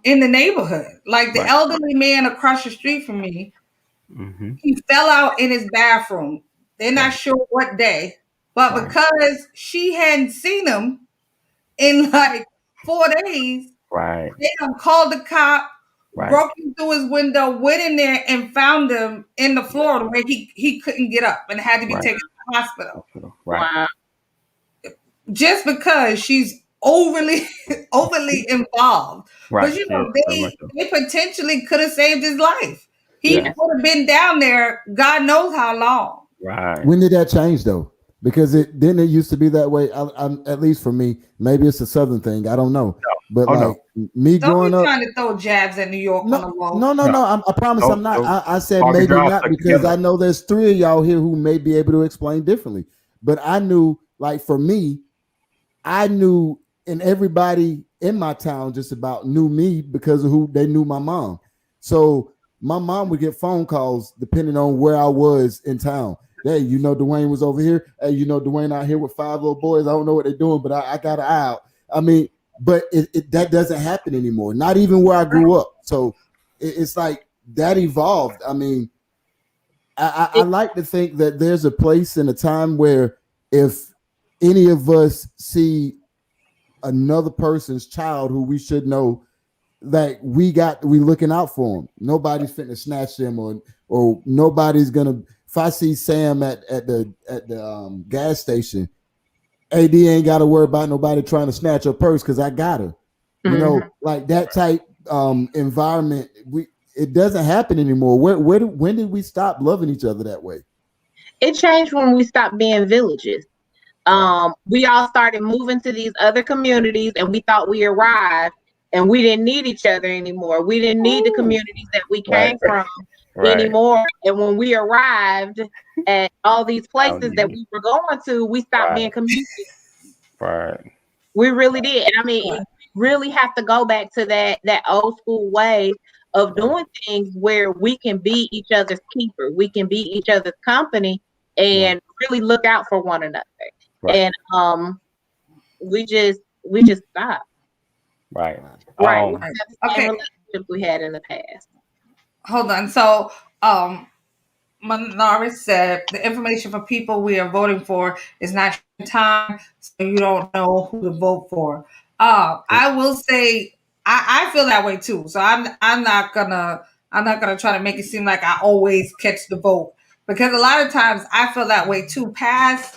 in the neighborhood. Like the Right. elderly man across the street from me, Mm-hmm. he fell out in his bathroom. They're not Right. sure what day, but Right. because she hadn't seen him in like 4 days, Right. they done called the cop, Right. broke him through his window, went in there and found him in the floor where he couldn't get up and had to be Right. taken to the hospital. Right. Wow. Just because she's overly overly involved. Right. But Yeah. Very much so. they potentially could have saved his life. He Yeah. would have been down there God knows how long. Right. When did that change though? Because it used to be that way. At least for me, maybe it's a Southern thing. I don't know. But Oh, like no. me Don't growing be up, trying to throw jabs at New York on the low. no. I promise No, I'm not. no. I said Park and maybe drive not stuck because together. I know there's three of y'all here who may be able to explain differently. But I knew, like for me, I knew, and everybody in my town just about knew me because of who they knew my mom. So my mom would get phone calls depending on where I was in town. Hey, Dwayne was over here. Hey, Dwayne out here with 5 little boys. I don't know what they're doing, but I got an eye out. I mean, but that doesn't happen anymore. Not even where I grew up. So it's like that evolved. I mean, I like to think that there's a place and a time where if any of us see another person's child who we should know, like we looking out for them. Nobody's fitting to snatch them, or nobody's gonna. If I see Sam at the gas station, AD ain't got to worry about nobody trying to snatch her purse because I got her. Like that type environment. It doesn't happen anymore. When did we stop loving each other that way? It changed when we stopped being villages. We all started moving to these other communities, and we thought we arrived, and we didn't need each other anymore. We didn't need the communities that we came from anymore. And when we arrived at all these places that we were going to, we stopped being community. Right. We really did. And I mean, you really have to go back to that old school way of doing things where we can be each other's keeper. We can be each other's company and really look out for one another. Right. And we just stopped. Right. Right. We have Right. the same Okay, relationship we had in the past. hold on. So, Manaris said the information for people we are voting for is not time, so you don't know who to vote for. I will say I feel that way too. So I'm not gonna try to make it seem like I always catch the vote because a lot of times I feel that way too. Past,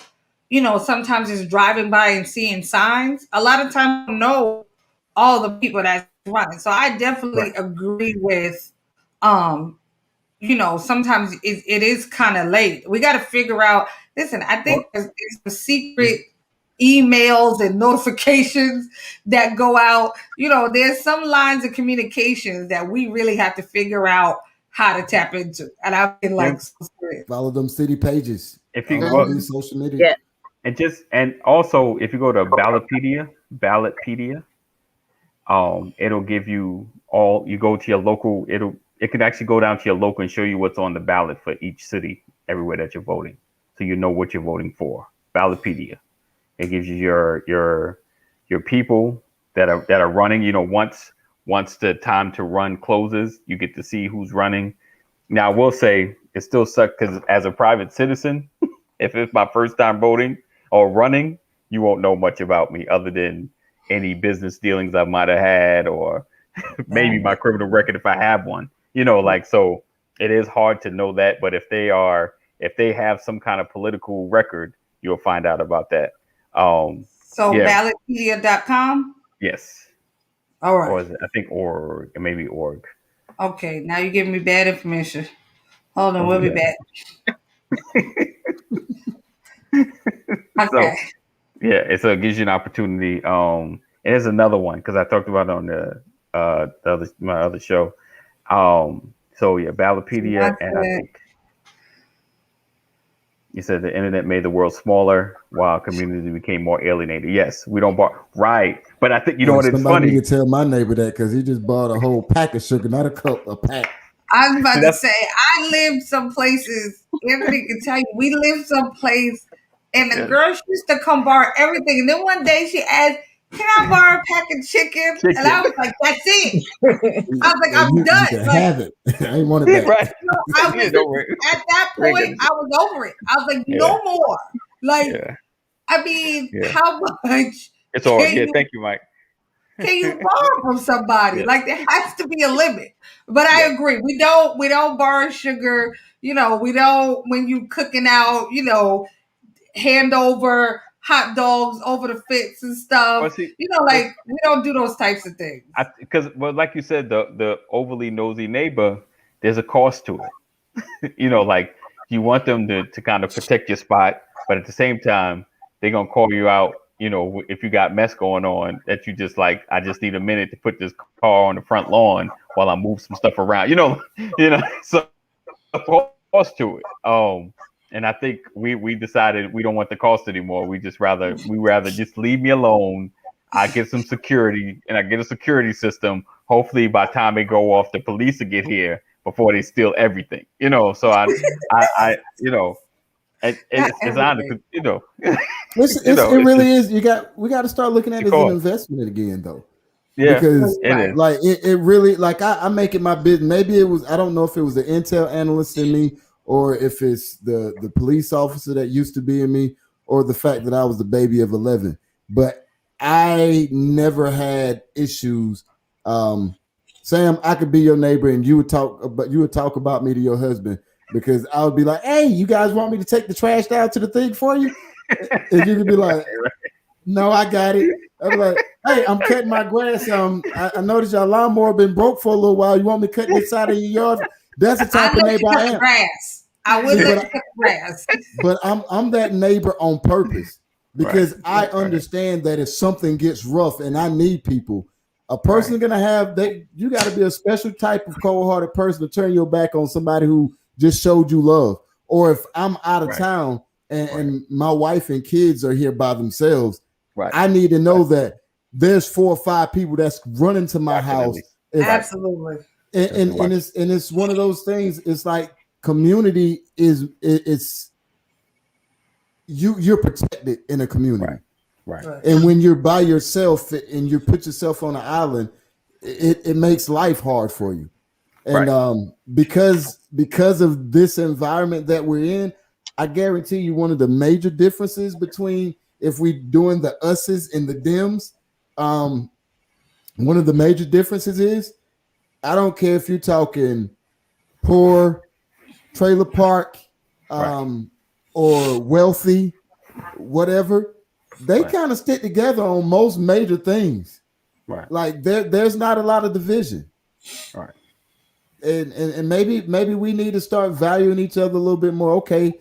sometimes it's driving by and seeing signs. A lot of times I don't know all the people that's running. So I definitely Right. agree with um sometimes it is kind of late. We got to figure out. Listen, I think Well, there's some secret emails and notifications that go out. There's some lines of communications that we really have to figure out how to tap into. And I've been like, so serious. follow them city pages If on you all well, these social media. Yeah. and also if you go to Ballotpedia, it'll give you all. You go to your local. It can actually go down to your local and show you what's on the ballot for each city everywhere that you're voting, so you know what you're voting for. Ballotpedia. It gives you your people that are running. Once the time to run closes, you get to see who's running. Now, I will say it still sucks because as a private citizen, if it's my first time voting or running, you won't know much about me other than any business dealings I might have had or maybe my criminal record if I have one. So it is hard to know that. But if they have some kind of political record, you'll find out about that. So Yeah, ballotpedia.com. yes. All Or right. is it, I think org, maybe org. Okay. Now you're giving me bad information. Hold on. Don't We'll do be that. back. So Okay. yeah, it gives you an opportunity. And there's another one because I talked about it on my other show. So yeah, Ballotpedia, That's and I it. think you said the internet made the world smaller while community became more alienated. Yes, we don't bar right, but I think you know Yeah, what it's somebody need funny. to tell my neighbor that because he just bought a whole pack of sugar, not a cup, a pack. I was See, about to that's say, I lived some places. Anthony can tell you, we lived some place, and the yeah, girl she used to come borrow everything. And then one day she asked, "Can I borrow a pack of chicken?" And I chicken. was like, "That's it." I Yeah, was like, "I'm you done." can Like, have it. I ain't want it back. Right. I Yeah, was don't worry. at that We ain't point, gonna I was over it. I was like, yeah, "No more." Like, yeah, I mean, yeah. how much It's all can yeah. you Thank you, Mike. can you borrow from somebody? Yeah, Like there has to be a limit. But I yeah. agree. We don't borrow sugar. We don't when you cooking out, hand over hot dogs over the fence and Well, stuff. see, Like we don't do those types of things. because like you said, the overly nosy neighbor, there's a cost to it. Like you want them to kind of protect your spot, but at the same time, they're gonna call you out. If you got mess going on, that you just like, I just need a minute to put this car on the front lawn while I move some stuff around. So cost to it. And I think we decided we don't want the cost anymore. We rather just leave me alone. I get some security and I get a security system. Hopefully by the time they go off, the police will get here before they steal everything. So Not it's honest, everything. 'cause, It it's really just is. We got to start looking at the it as an cost. investment again, though, Yeah, because it Right. is. like it really like I make it my business. Maybe it was I don't know if it was the intel analyst in me or if it's the police officer that used to be in me or the fact that I was the baby of 11. But I never had issues. Sam, I could be your neighbor and you would talk about me to your husband because I would be like, "Hey, you guys want me to take the trash down to the thing for you?" And you could be like, "No, I got it." I'm like, "Hey, I'm cutting my grass. I noticed your lawnmower been broke for a little while. You want me cutting this side of your yard?" That's the I type of let you neighbor cut I the am. grass. I would See, let but you cut the grass. but I'm that neighbor on purpose Right, because I right, understand that if something gets rough and I need people, a person right, gonna have that. You got to be a special type of cold-hearted person to turn your back on somebody who just showed you love. Or if I'm out of right, town and, right, and my wife and kids are here by themselves, right. I need to know that there's 4 or 5 people that's running to my house. Definitely. If Right. Absolutely. and, That's and, too and much. it's one of those things. It's like community is it's you're protected in a Right. community. Right. And when you're by yourself and you put yourself on an island, it makes life hard for you. And Right. because of this environment that we're in, I guarantee you one of the major differences between if we doing the us's and the dems, one of the major differences is I don't care if you're talking poor, trailer park, Right. or wealthy, whatever, they Right. kind of stick together on most major things. Right. Like there's not a lot of division. Right. And maybe we need to start valuing each other a little bit more. Okay,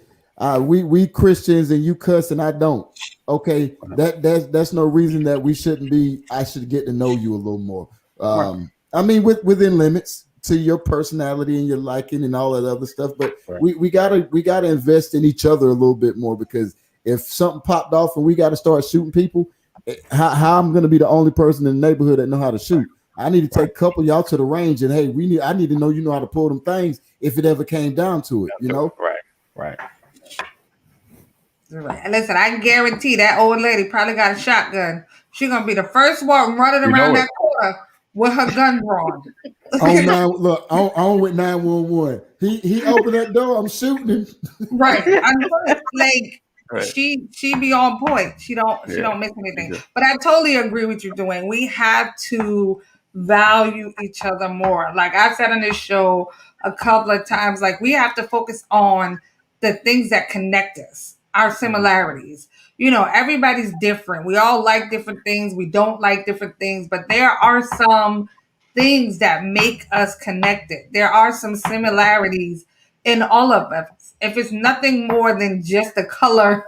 we Christians and you cuss and I don't. Okay, that's no reason that we shouldn't be. I should get to know you a little more. Right. I mean, within limits to your personality and your liking and all that other stuff. But Right. we gotta invest in each other a little bit more, because if something popped off and we got to start shooting people, how I'm going to be the only person in the neighborhood that know how to shoot? I need to take a couple of y'all to the range, and hey, I need to know you know how to pull them things if it ever came down to it, you know? Right. Right. And listen, I guarantee that old lady probably got a shotgun. She's gonna be the first one running You around know it. that corner with her gun drawn. On nine, look, on with 911. He opened that door. I'm shooting him. Right. I'm like Right. she be on point. She don't miss anything. But I totally agree with you, Dwayne. We have to value each other more. Like I've said on this show a couple of times, like we have to focus on the things that connect us, our similarities. You know, everybody's different. We all like different things. We don't like different things, but there are some things that make us connected. There are some similarities in all of us. If it's nothing more than just the color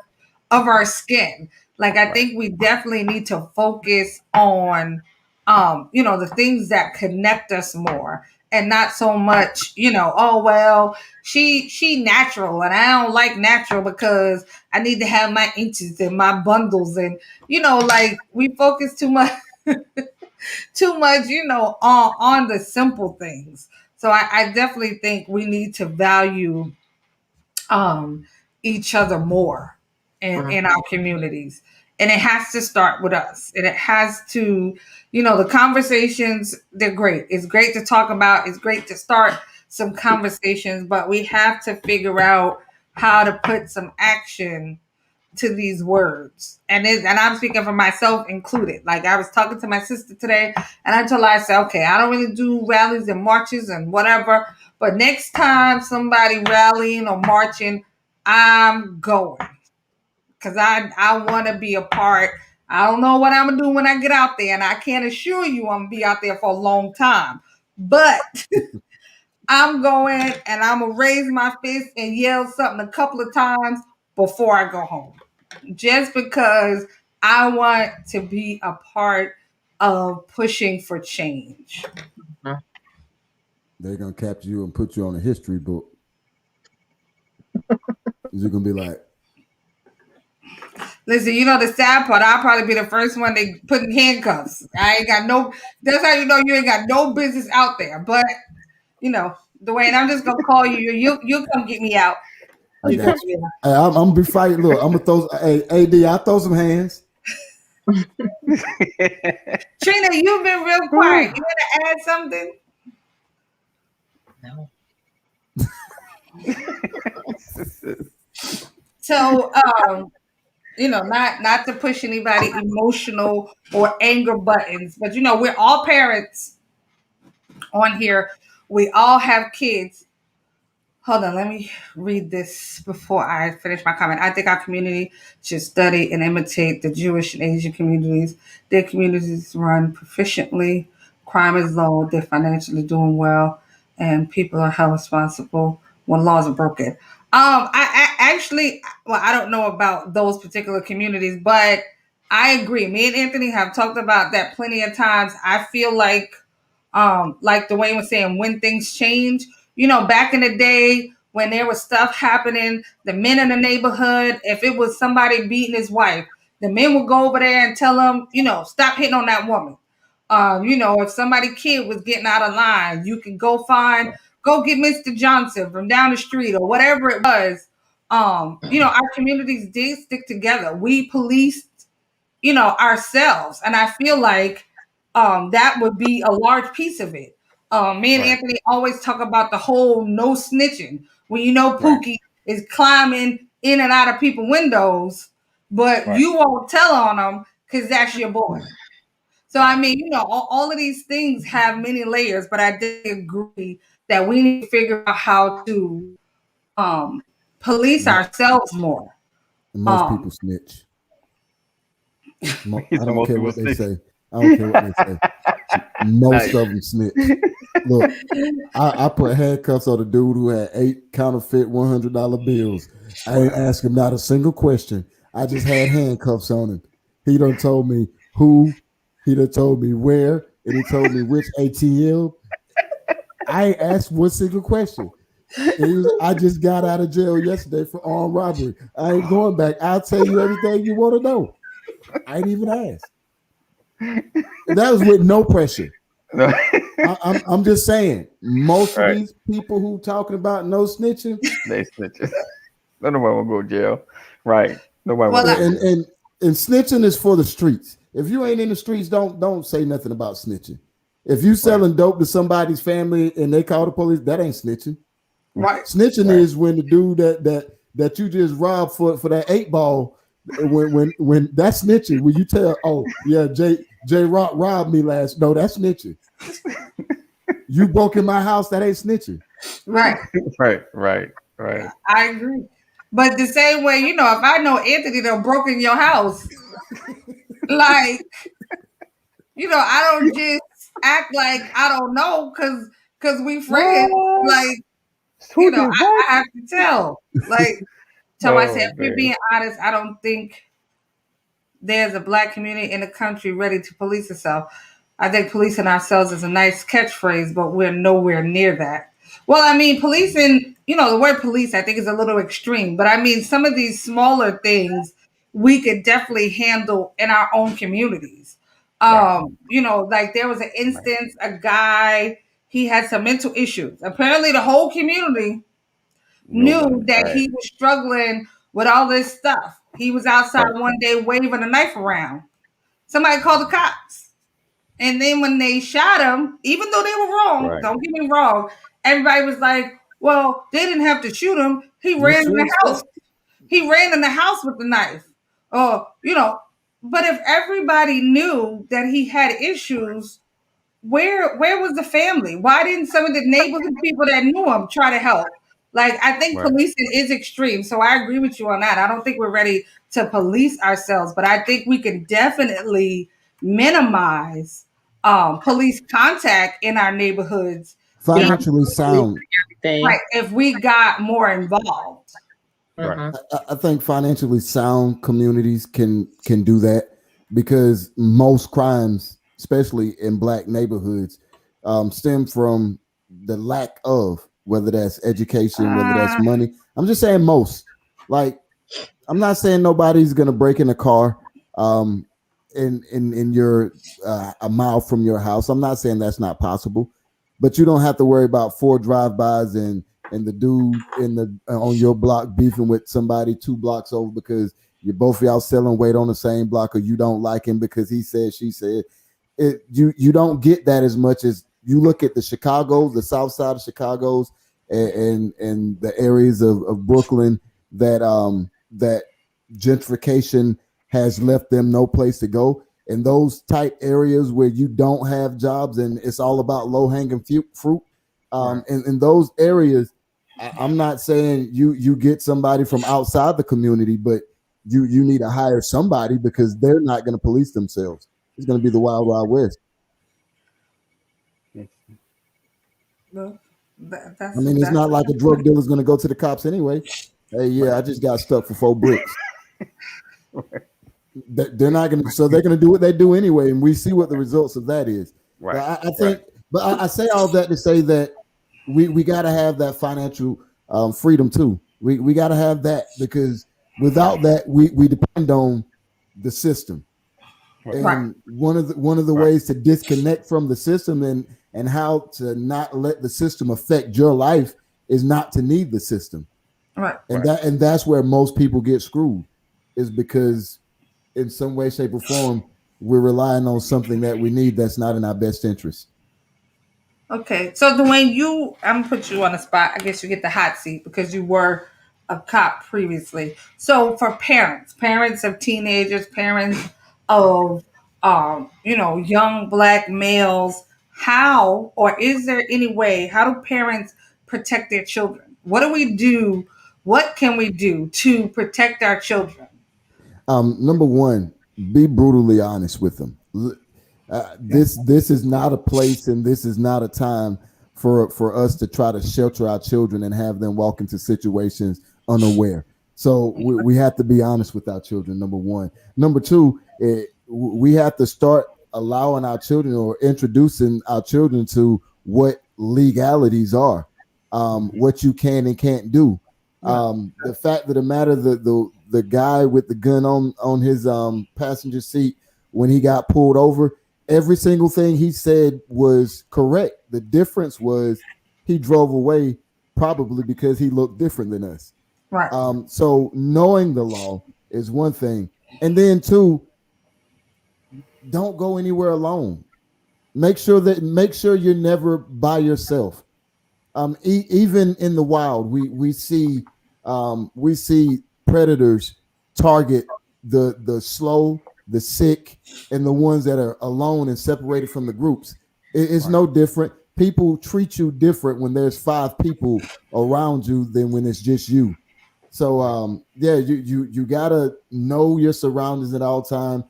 of our skin, like I think we definitely need to focus on the things that connect us more, and not so much, oh well, she natural and I don't like natural because I need to have my inches and my bundles, and like we focus too much on the simple things. So I definitely think we need to value um, each other more in our communities. And it has to start with us. And it has to, the conversations, they're great. It's great to talk about. It's great to start some conversations, but we have to figure out how to put some action to these words. And I'm speaking for myself included. Like I was talking to my sister today and I told her, I said, okay, I don't really do rallies and marches and whatever, but next time somebody rallying or marching, I'm going. Cause I want to be a part. I don't know what I'm gonna do when I get out there, and I can't assure you I'm gonna be out there for a long time. But I'm going and I'm gonna raise my fist and yell something a couple of times before I go home. Just because I want to be a part of pushing for change. They're gonna capture you and put you on a history book. You're gonna be like, listen, the sad part, I'll probably be the first one they put in handcuffs. I ain't got no, that's how you know you ain't got no business out there. But, Dwayne, I'm just going to call you. You'll come get me out. I got you. Hey, I'm gonna be fighting. Look, I'm gonna throw. Hey, AD, I'll throw some hands. Trina, you've been real quiet. You want to add something? No. So, not to push anybody emotional or anger buttons, but we're all parents on here. We all have kids. Hold on, let me read this before I finish my comment. I think our community should study and imitate the Jewish and Asian communities. Their communities run proficiently, crime is low, they're financially doing well, and people are held responsible when laws are broken. I actually, well, I don't know about those particular communities, but I agree. Me and Anthony have talked about that plenty of times. I feel like Dwayne was saying, when things change, back in the day when there was stuff happening, the men in the neighborhood, if it was somebody beating his wife, the men would go over there and tell him, stop hitting on that woman. If somebody kid was getting out of line, you can go get Mr. Johnson from down the street or whatever it was. Our communities did stick together. We policed ourselves. And I feel like that would be a large piece of it. Me and Anthony always talk about the whole no snitching. When Pookie is climbing in and out of people's windows, but you won't tell on him because that's your boy. So I mean, all of these things have many layers, but I did agree that we need to figure out how to police ourselves more. Most people snitch. I He's the don't most care people what they snitch. say. I don't care what they say. Most of them snitch. Look, I put handcuffs on the dude who had 8 counterfeit $100 bills. I ain't asked him not a single question. I just had handcuffs on him. He done told me who, he done told me where, and he told me which ATM. I ain't asked one single question. I just got out of jail yesterday for armed robbery. I ain't going back. I'll tell you everything you want to know. I ain't even asked. That was with no pressure. I'm just saying, most of these people who talking about no snitching, they snitches. Nobody will go to jail, right? Nobody will Well, go to jail. and snitching is for the streets. If you ain't in the streets, don't say nothing about snitching. If you selling dope to somebody's family and they call the police, that ain't snitching. Right. Snitching is when the dude that you just robbed for that 8-ball, when that's snitching. When you tell, oh yeah, J Rock robbed me last. No, that's snitching. You broke in my house, that ain't snitching. Right. Right. I agree. But the same way, if I know Anthony done broke in your house, like, I don't just act like I don't know because we friends. Like, I have to tell. Like, so I said, if we're being honest, I don't think there's a Black community in the country ready to police itself. I think policing ourselves is a nice catchphrase, but we're nowhere near that. Well, I mean, policing, the word police, I think is a little extreme, but I mean, some of these smaller things we could definitely handle in our own communities. Like there was an instance, a guy, he had some mental issues. Apparently, the whole community knew that he was struggling with all this stuff. He was outside one day waving a knife around. Somebody called the cops. And then when they shot him, even though they were wrong, don't get me wrong, everybody was like, well, they didn't have to shoot him. He ran in the house. He ran in the house with the knife. But if everybody knew that he had issues, where was the family? Why didn't some of the neighborhood people that knew him try to help? Like, I think policing is extreme. So I agree with you on that. I don't think we're ready to police ourselves, but I think we can definitely minimize police contact in our neighborhoods. Financially sound. Right, if we got more involved. I think financially sound communities can do that, because most crimes, especially in Black neighborhoods, stem from the lack of, whether that's education, whether that's money. I'm just saying most. Like, I'm not saying nobody's gonna break in a car in your a mile from your house. I'm not saying that's not possible, but you don't have to worry about 4 drive-bys and the dude in the on your block beefing with somebody 2 blocks over because you're both of y'all selling weight on the same block, or you don't like him because he said, she said. You don't get that as much as you look at the Chicago's, the South Side of Chicago's, and the areas of Brooklyn that that gentrification has left them no place to go. In those type areas where you don't have jobs and it's all about low hanging fruit, in those areas, I'm not saying you get somebody from outside the community, but you need to hire somebody, because they're not going to police themselves. It's going to be the wild, wild west. It's not like a drug dealer is going to go to the cops anyway. Hey, yeah, I just got stuck for 4 bricks. They're not going to, so they're going to do what they do anyway, and we see what the results of that is. Right. I think, but I say all that to say that we got to have that financial freedom too. We got to have that, because without that, we depend on the system. And one of the ways to disconnect from the system and how to not let the system affect your life is not to need the system. And that's where most people get screwed, is because in some way, shape, or form, we're relying on something that we need that's not in our best interest. Okay, so Dwayne, I'm gonna put you on the spot. I guess you get the hot seat because you were a cop previously. So for parents of teenagers, parents of young black males, how or is there any way? How do parents protect their children? What do we do? What can we do to protect our children? Number one, be brutally honest with them. This is not a place, and this is not a time for us to try to shelter our children and have them walk into situations unaware. So we have to be honest with our children. Number one. Number two, we have to start allowing our children or introducing our children to what legalities are, what you can and can't do. The fact of the matter, the guy with the gun on his passenger seat when he got pulled over, every single thing he said was correct. The difference was he drove away probably because he looked different than us. Right. So knowing the law is one thing, and then two, don't go anywhere alone. Make sure you're never by yourself. Even in the wild, we see predators target the slow, the sick, and the ones that are alone and separated from the groups. It's no different. People treat you different when there's 5 people around you than when it's just you. So yeah, you gotta know your surroundings at all time.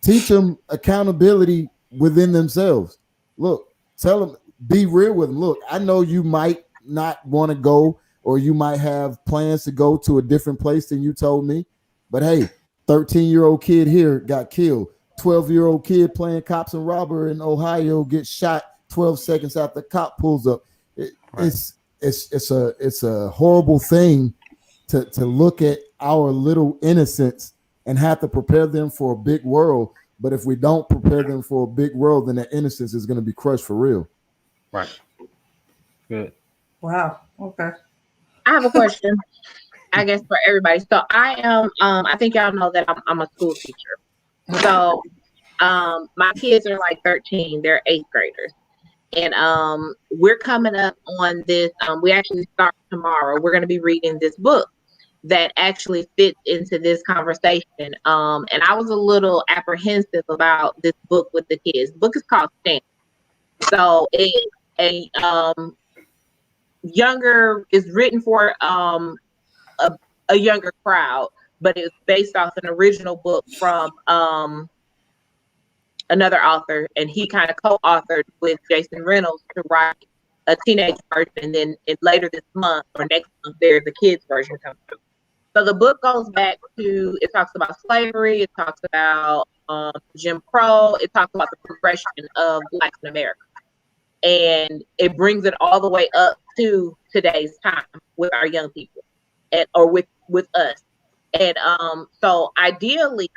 Teach them accountability within themselves. Look, tell them, be real with them. Look, I know you might not want to go, or you might have plans to go to a different place than you told me, but hey, 13-year-old kid here got killed. 12-year-old kid playing cops and robber in Ohio gets shot 12 seconds after the cop pulls up. It's a horrible thing to look at our little innocence and have to prepare them for a big world. But if we don't prepare them for a big world, then their innocence is going to be crushed for real. Right. Good. Wow. Okay. I have a question, I guess, for everybody. So I am, I think y'all know that I'm a school teacher. So my kids are like 13, they're 8th graders. And we're coming up on this. We actually start tomorrow. We're going to be reading this book that actually fits into this conversation. And I was a little apprehensive about this book with the kids. The book is called Stand. So it's is written for a younger crowd, but it's based off an original book from another author, and he kind of co-authored with Jason Reynolds to write a teenage version, and then later this month or next month there's a kids version coming through. So the book goes back to, it talks about slavery, it talks about Jim Crow, it talks about the progression of Blacks in America, and it brings it all the way up to today's time with our young people, or with us. And so ideally,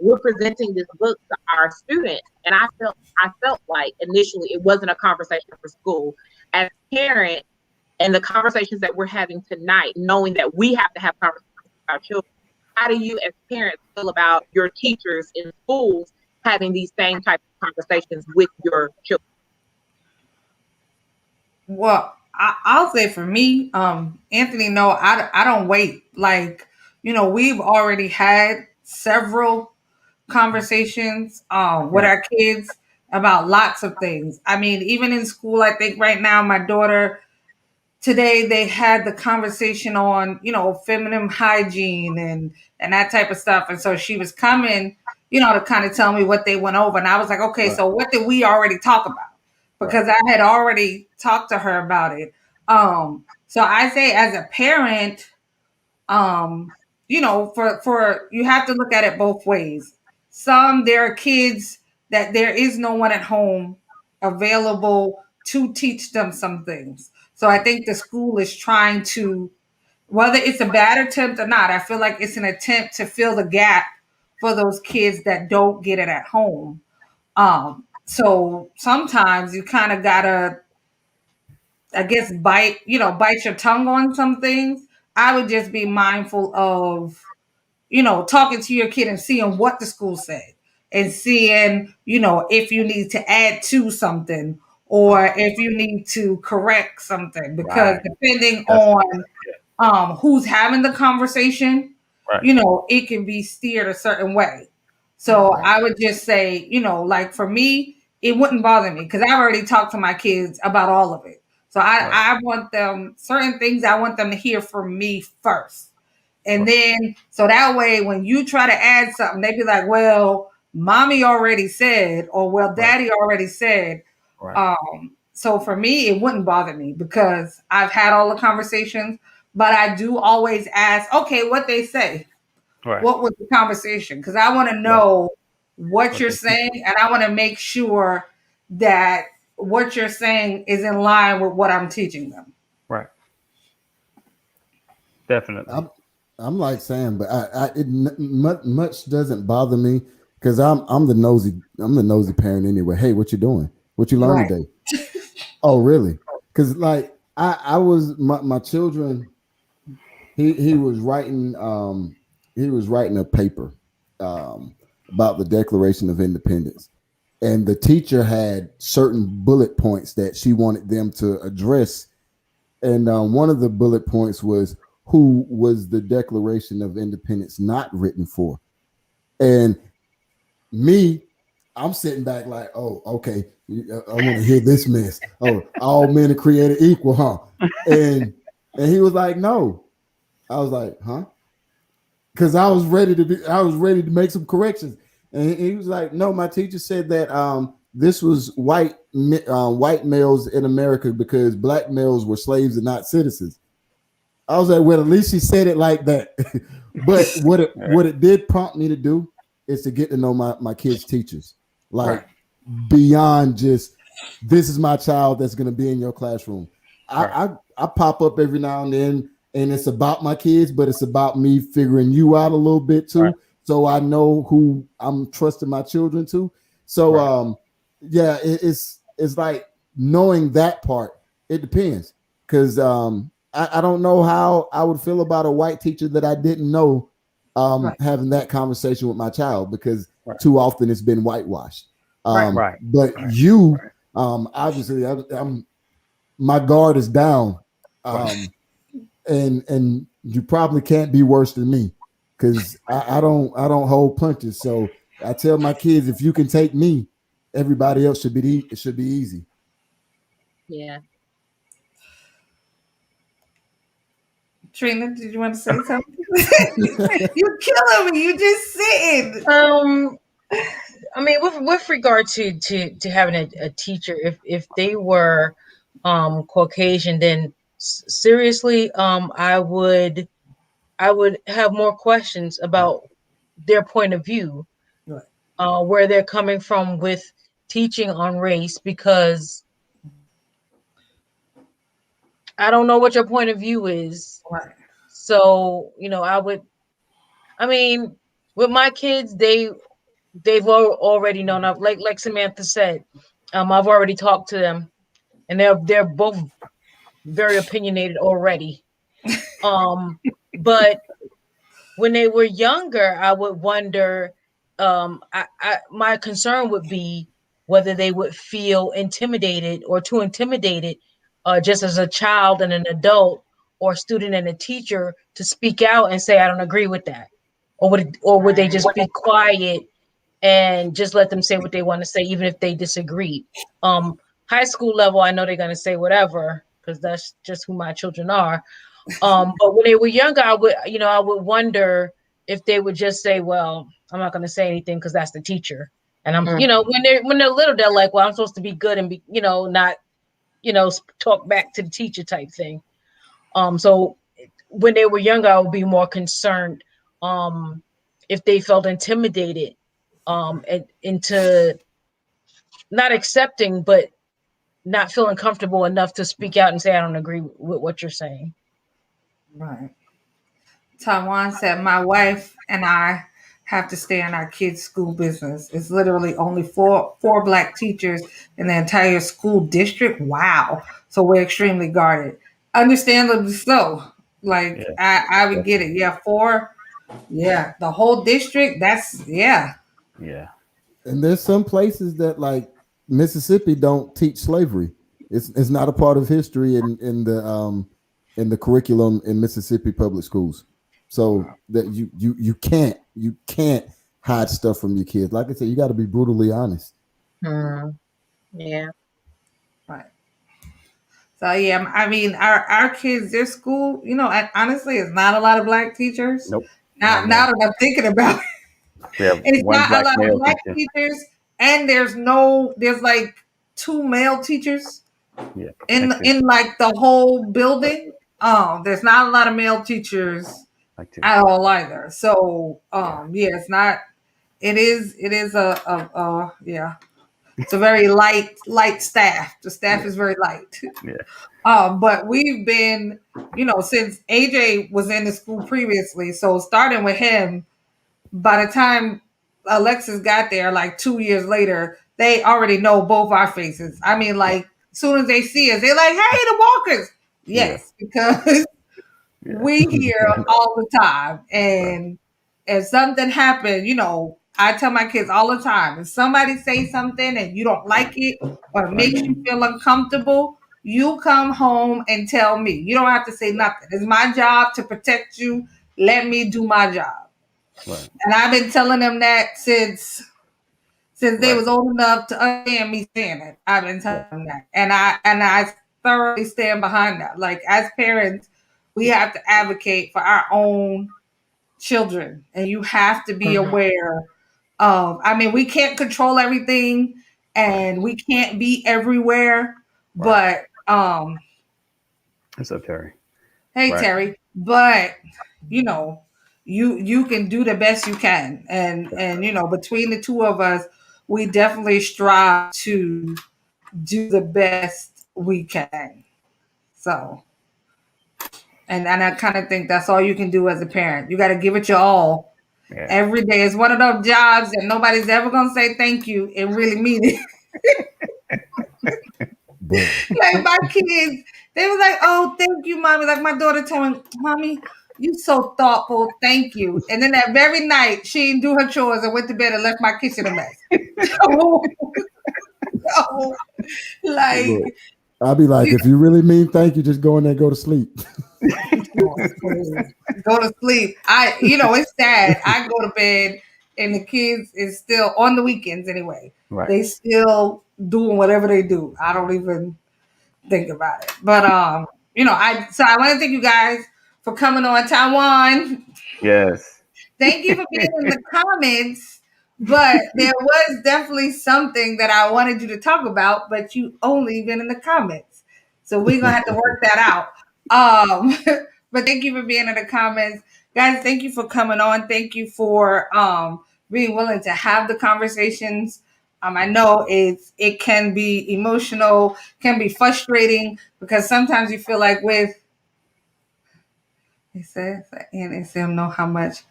we're presenting this book to our students, and I felt like initially it wasn't a conversation for school. As parents, and the conversations that we're having tonight, knowing that we have to have conversations with our children, how do you as parents feel about your teachers in schools having these same type of conversations with your children? Well, I'll say for me, Anthony, no, I don't wait. Like, we've already had several conversations with our kids about lots of things. I mean, even in school, I think right now, my daughter, today they had the conversation on, feminine hygiene and that type of stuff. And so she was coming, to kind of tell me what they went over. And I was like, okay, so what did we already talk about? Because I had already talked to her about it. So I say as a parent, for you have to look at it both ways. There are kids that there is no one at home available to teach them some things. So I think the school is trying to, whether it's a bad attempt or not, I feel like it's an attempt to fill the gap for those kids that don't get it at home. So sometimes you kind of gotta, I guess, bite your tongue on some things. I would just be mindful of talking to your kid and seeing what the school said and seeing, if you need to add to something or if you need to correct something, because Right. depending That's on who's having the conversation, right. it can be steered a certain way. Right. So I would just say, like for me, it wouldn't bother me because I've already talked to my kids about all of it. So Right. I want them certain things I want them to hear from me first. And Right. then so that way when you try to add something, they be like, well, mommy already said, or well, Right. daddy already said. Right. So for me, it wouldn't bother me because I've had all the conversations, but I do always ask, okay, what they say. Right. What was the conversation? Because I want to Right. know what What you're they teach saying, you. and I want to make sure that what you're saying is in line with what I'm teaching them. Right. Definitely. I'm like Sam, but much doesn't bother me because I'm the nosy parent anyway. Hey, what you doing? What you learn Right. today? Oh, really? Because like I was my children. He was writing a paper um, about the Declaration of Independence, and the teacher had certain bullet points that she wanted them to address, and one of the bullet points was who was the Declaration of Independence not written for, and me, I'm sitting back like, oh, okay, I want to hear this mess. Oh, all men are created equal, huh? And and he was like, no. I was like, huh? Because I was ready to make some corrections. And he was like, no, my teacher said that this was white males in America because black males were slaves and not citizens. I was like, well, at least he said it like that. But Right. what it did prompt me to do is to get to know my kids' teachers, Right. like beyond just this is my child that's going to be in your classroom. I, Right. I pop up every now and then, and it's about my kids, but it's about me figuring you out a little bit Right. too, so I know who I'm trusting my children to. So Right. yeah, it's like knowing that part. It depends because I don't know how I would feel about a white teacher that I didn't know Right. having that conversation with my child because Right. too often it's been whitewashed. Right. Right. But Right. you, Right. obviously, I'm my guard is down, Right. and you probably can't be worse than me because I don't hold punches. So I tell my kids if you can take me, everybody else it should be easy. Yeah. Trina, did you want to say something? You killing me. You just sitting. Um, I mean, with regard to having a teacher, if they were Caucasian, then seriously, I would have more questions about their point of view, Right. where they're coming from with teaching on race, because I don't know what your point of view is. Right. So, I mean, with my kids, they've already known. Like Samantha said, I've already talked to them, and they're both very opinionated already. But when they were younger, I would wonder. My concern would be whether they would feel intimidated or too intimidated, just as a child and an adult, or student and a teacher, to speak out and say, "I don't agree with that," or would they just be quiet and just let them say what they want to say, even if they disagree. Um, High school level, I know they're going to say whatever because that's just who my children are. But when they were younger, I would wonder if they would just say, "Well, I'm not going to say anything because that's the teacher." And Mm. when they're little, they're like, "Well, I'm supposed to be good and be, not, talk back to the teacher type thing." So when they were younger, I would be more concerned, um, if they felt intimidated, and into not accepting, but not feeling comfortable enough to speak out and say, "I don't agree with what you're saying." Right. Taiwan said, my wife and I have to stay in our kids' school business. It's literally only four black teachers in the entire school district. Wow. So we're extremely guarded. Understandably so. Yeah. Like I would get it. Definitely. Yeah, four. Yeah, the whole district. That's yeah. Yeah. And there's some places that like Mississippi don't teach slavery. It's not a part of history in the curriculum in Mississippi public schools. So that you can't hide stuff from your kids. Like I said, you got to be brutally honest. Hmm. Yeah. Right. So yeah, I mean, our kids, their school, honestly, it's not a lot of black teachers. Nope. Not Now, at now all. that I'm thinking about it, We have it's one not a black lot of male black teacher. teachers, and there's like two male teachers Yeah. in Like two. in like the whole building. There's not a lot of male teachers Like two. at all either. So Yeah. yeah, it's not. It is a yeah. It's a very light staff. The staff Yeah. is very light. Yeah. But we've been, since AJ was in the school previously, so starting with him, by the time Alexis got there, like 2 years later, they already know both our faces. I mean, Right. like, as soon as they see us, they're like, "Hey, the Walkers!" Yeah. Yes, because Yeah. we hear all the time. Right. And if something happened, I tell my kids all the time, if somebody say something and you don't like it or it Right. makes you feel uncomfortable, you come home and tell me. You don't have to say nothing. It's my job to protect you. Let me do my job. Right. And I've been telling them that since they Right. was old enough to understand me saying it. I've been Right. telling them that. And I thoroughly stand behind that. Like, as parents, we have to advocate for our own children. And you have to be Hmm. aware of, I mean, we can't control everything Right. and we can't be everywhere. Right. But What's up, Terry? hey Right. Terry, but you know, you can do the best you can. And between the two of us, we definitely strive to do the best we can. So, and I kind of think that's all you can do as a parent. You got to give it your all Yeah. every day. It's one of those jobs that nobody's ever gonna say thank you and really mean it. But Like, my kids, they was like, "Oh, thank you, mommy." Like, my daughter told me, "Mommy, you so thoughtful. Thank you." And then that very night, she didn't do her chores and went to bed and left my kitchen a mess. So, like, look, I'll be like, if you really mean thank you, just go in there and go to sleep. go to sleep. It's sad. I go to bed and the kids is still on the weekends anyway. Right. They still doing whatever they do. I don't even think about it. But I want to thank you guys for coming on Taiwan. Yes. Thank you for being in the comments. But there was definitely something that I wanted you to talk about, but you only been in the comments. So we're gonna have to work that out. Um, but thank you for being in the comments. Guys, thank you for coming on. Thank you for being willing to have the conversations. I know it can be emotional, can be frustrating because sometimes you feel like it says and it said know how much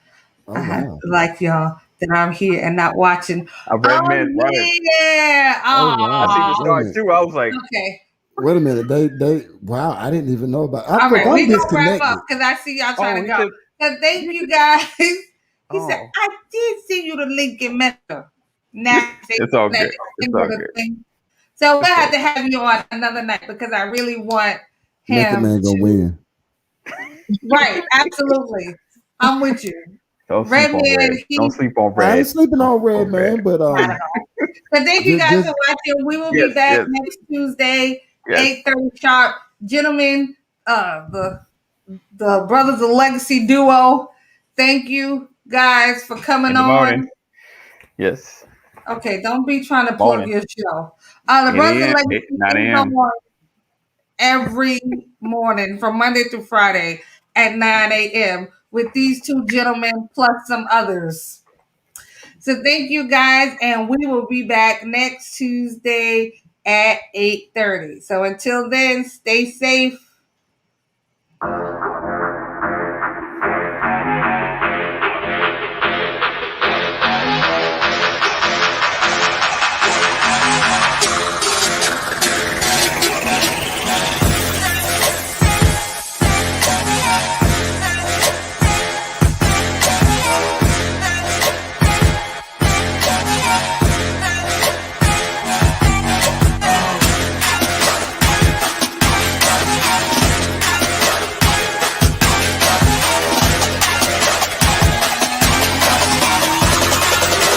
Oh I have wow. to like y'all that I'm here and not watching. I read Oh men. Right. yeah. Oh I see wow. the Oh, Wait a stars minute. too. I was like, okay. Wait a minute. They wow, I didn't even know about I All think right, I'm we gonna wrap up disconnected. because I see y'all trying oh, to he go. said, So thank you guys. He said, oh, I did send you the link in Meta. Now it's all that good. It's all good. thing. So we'll It's have all to have you on another night because I really want Method him Man gonna to. win. Right, absolutely. I'm with you. Don't sleep on Redman, red. Don't he sleep on I red. ain't sleeping Don't on sleep red, on red. man, but not at all. So thank you guys just for watching. We will be Yes, back yes, next Tuesday, yes. 8:30 sharp. Gentlemen, the Brothers of Legacy duo. Thank you guys for coming In the morning. on. Yes. Okay, don't be trying to plug Morning. your show. The 8 Brothers of a.m. Legacy 9 is a.m. on every morning from Monday through Friday at 9 a.m. with these two gentlemen plus some others. So thank you guys, and we will be back next Tuesday at 8:30. So until then, stay safe.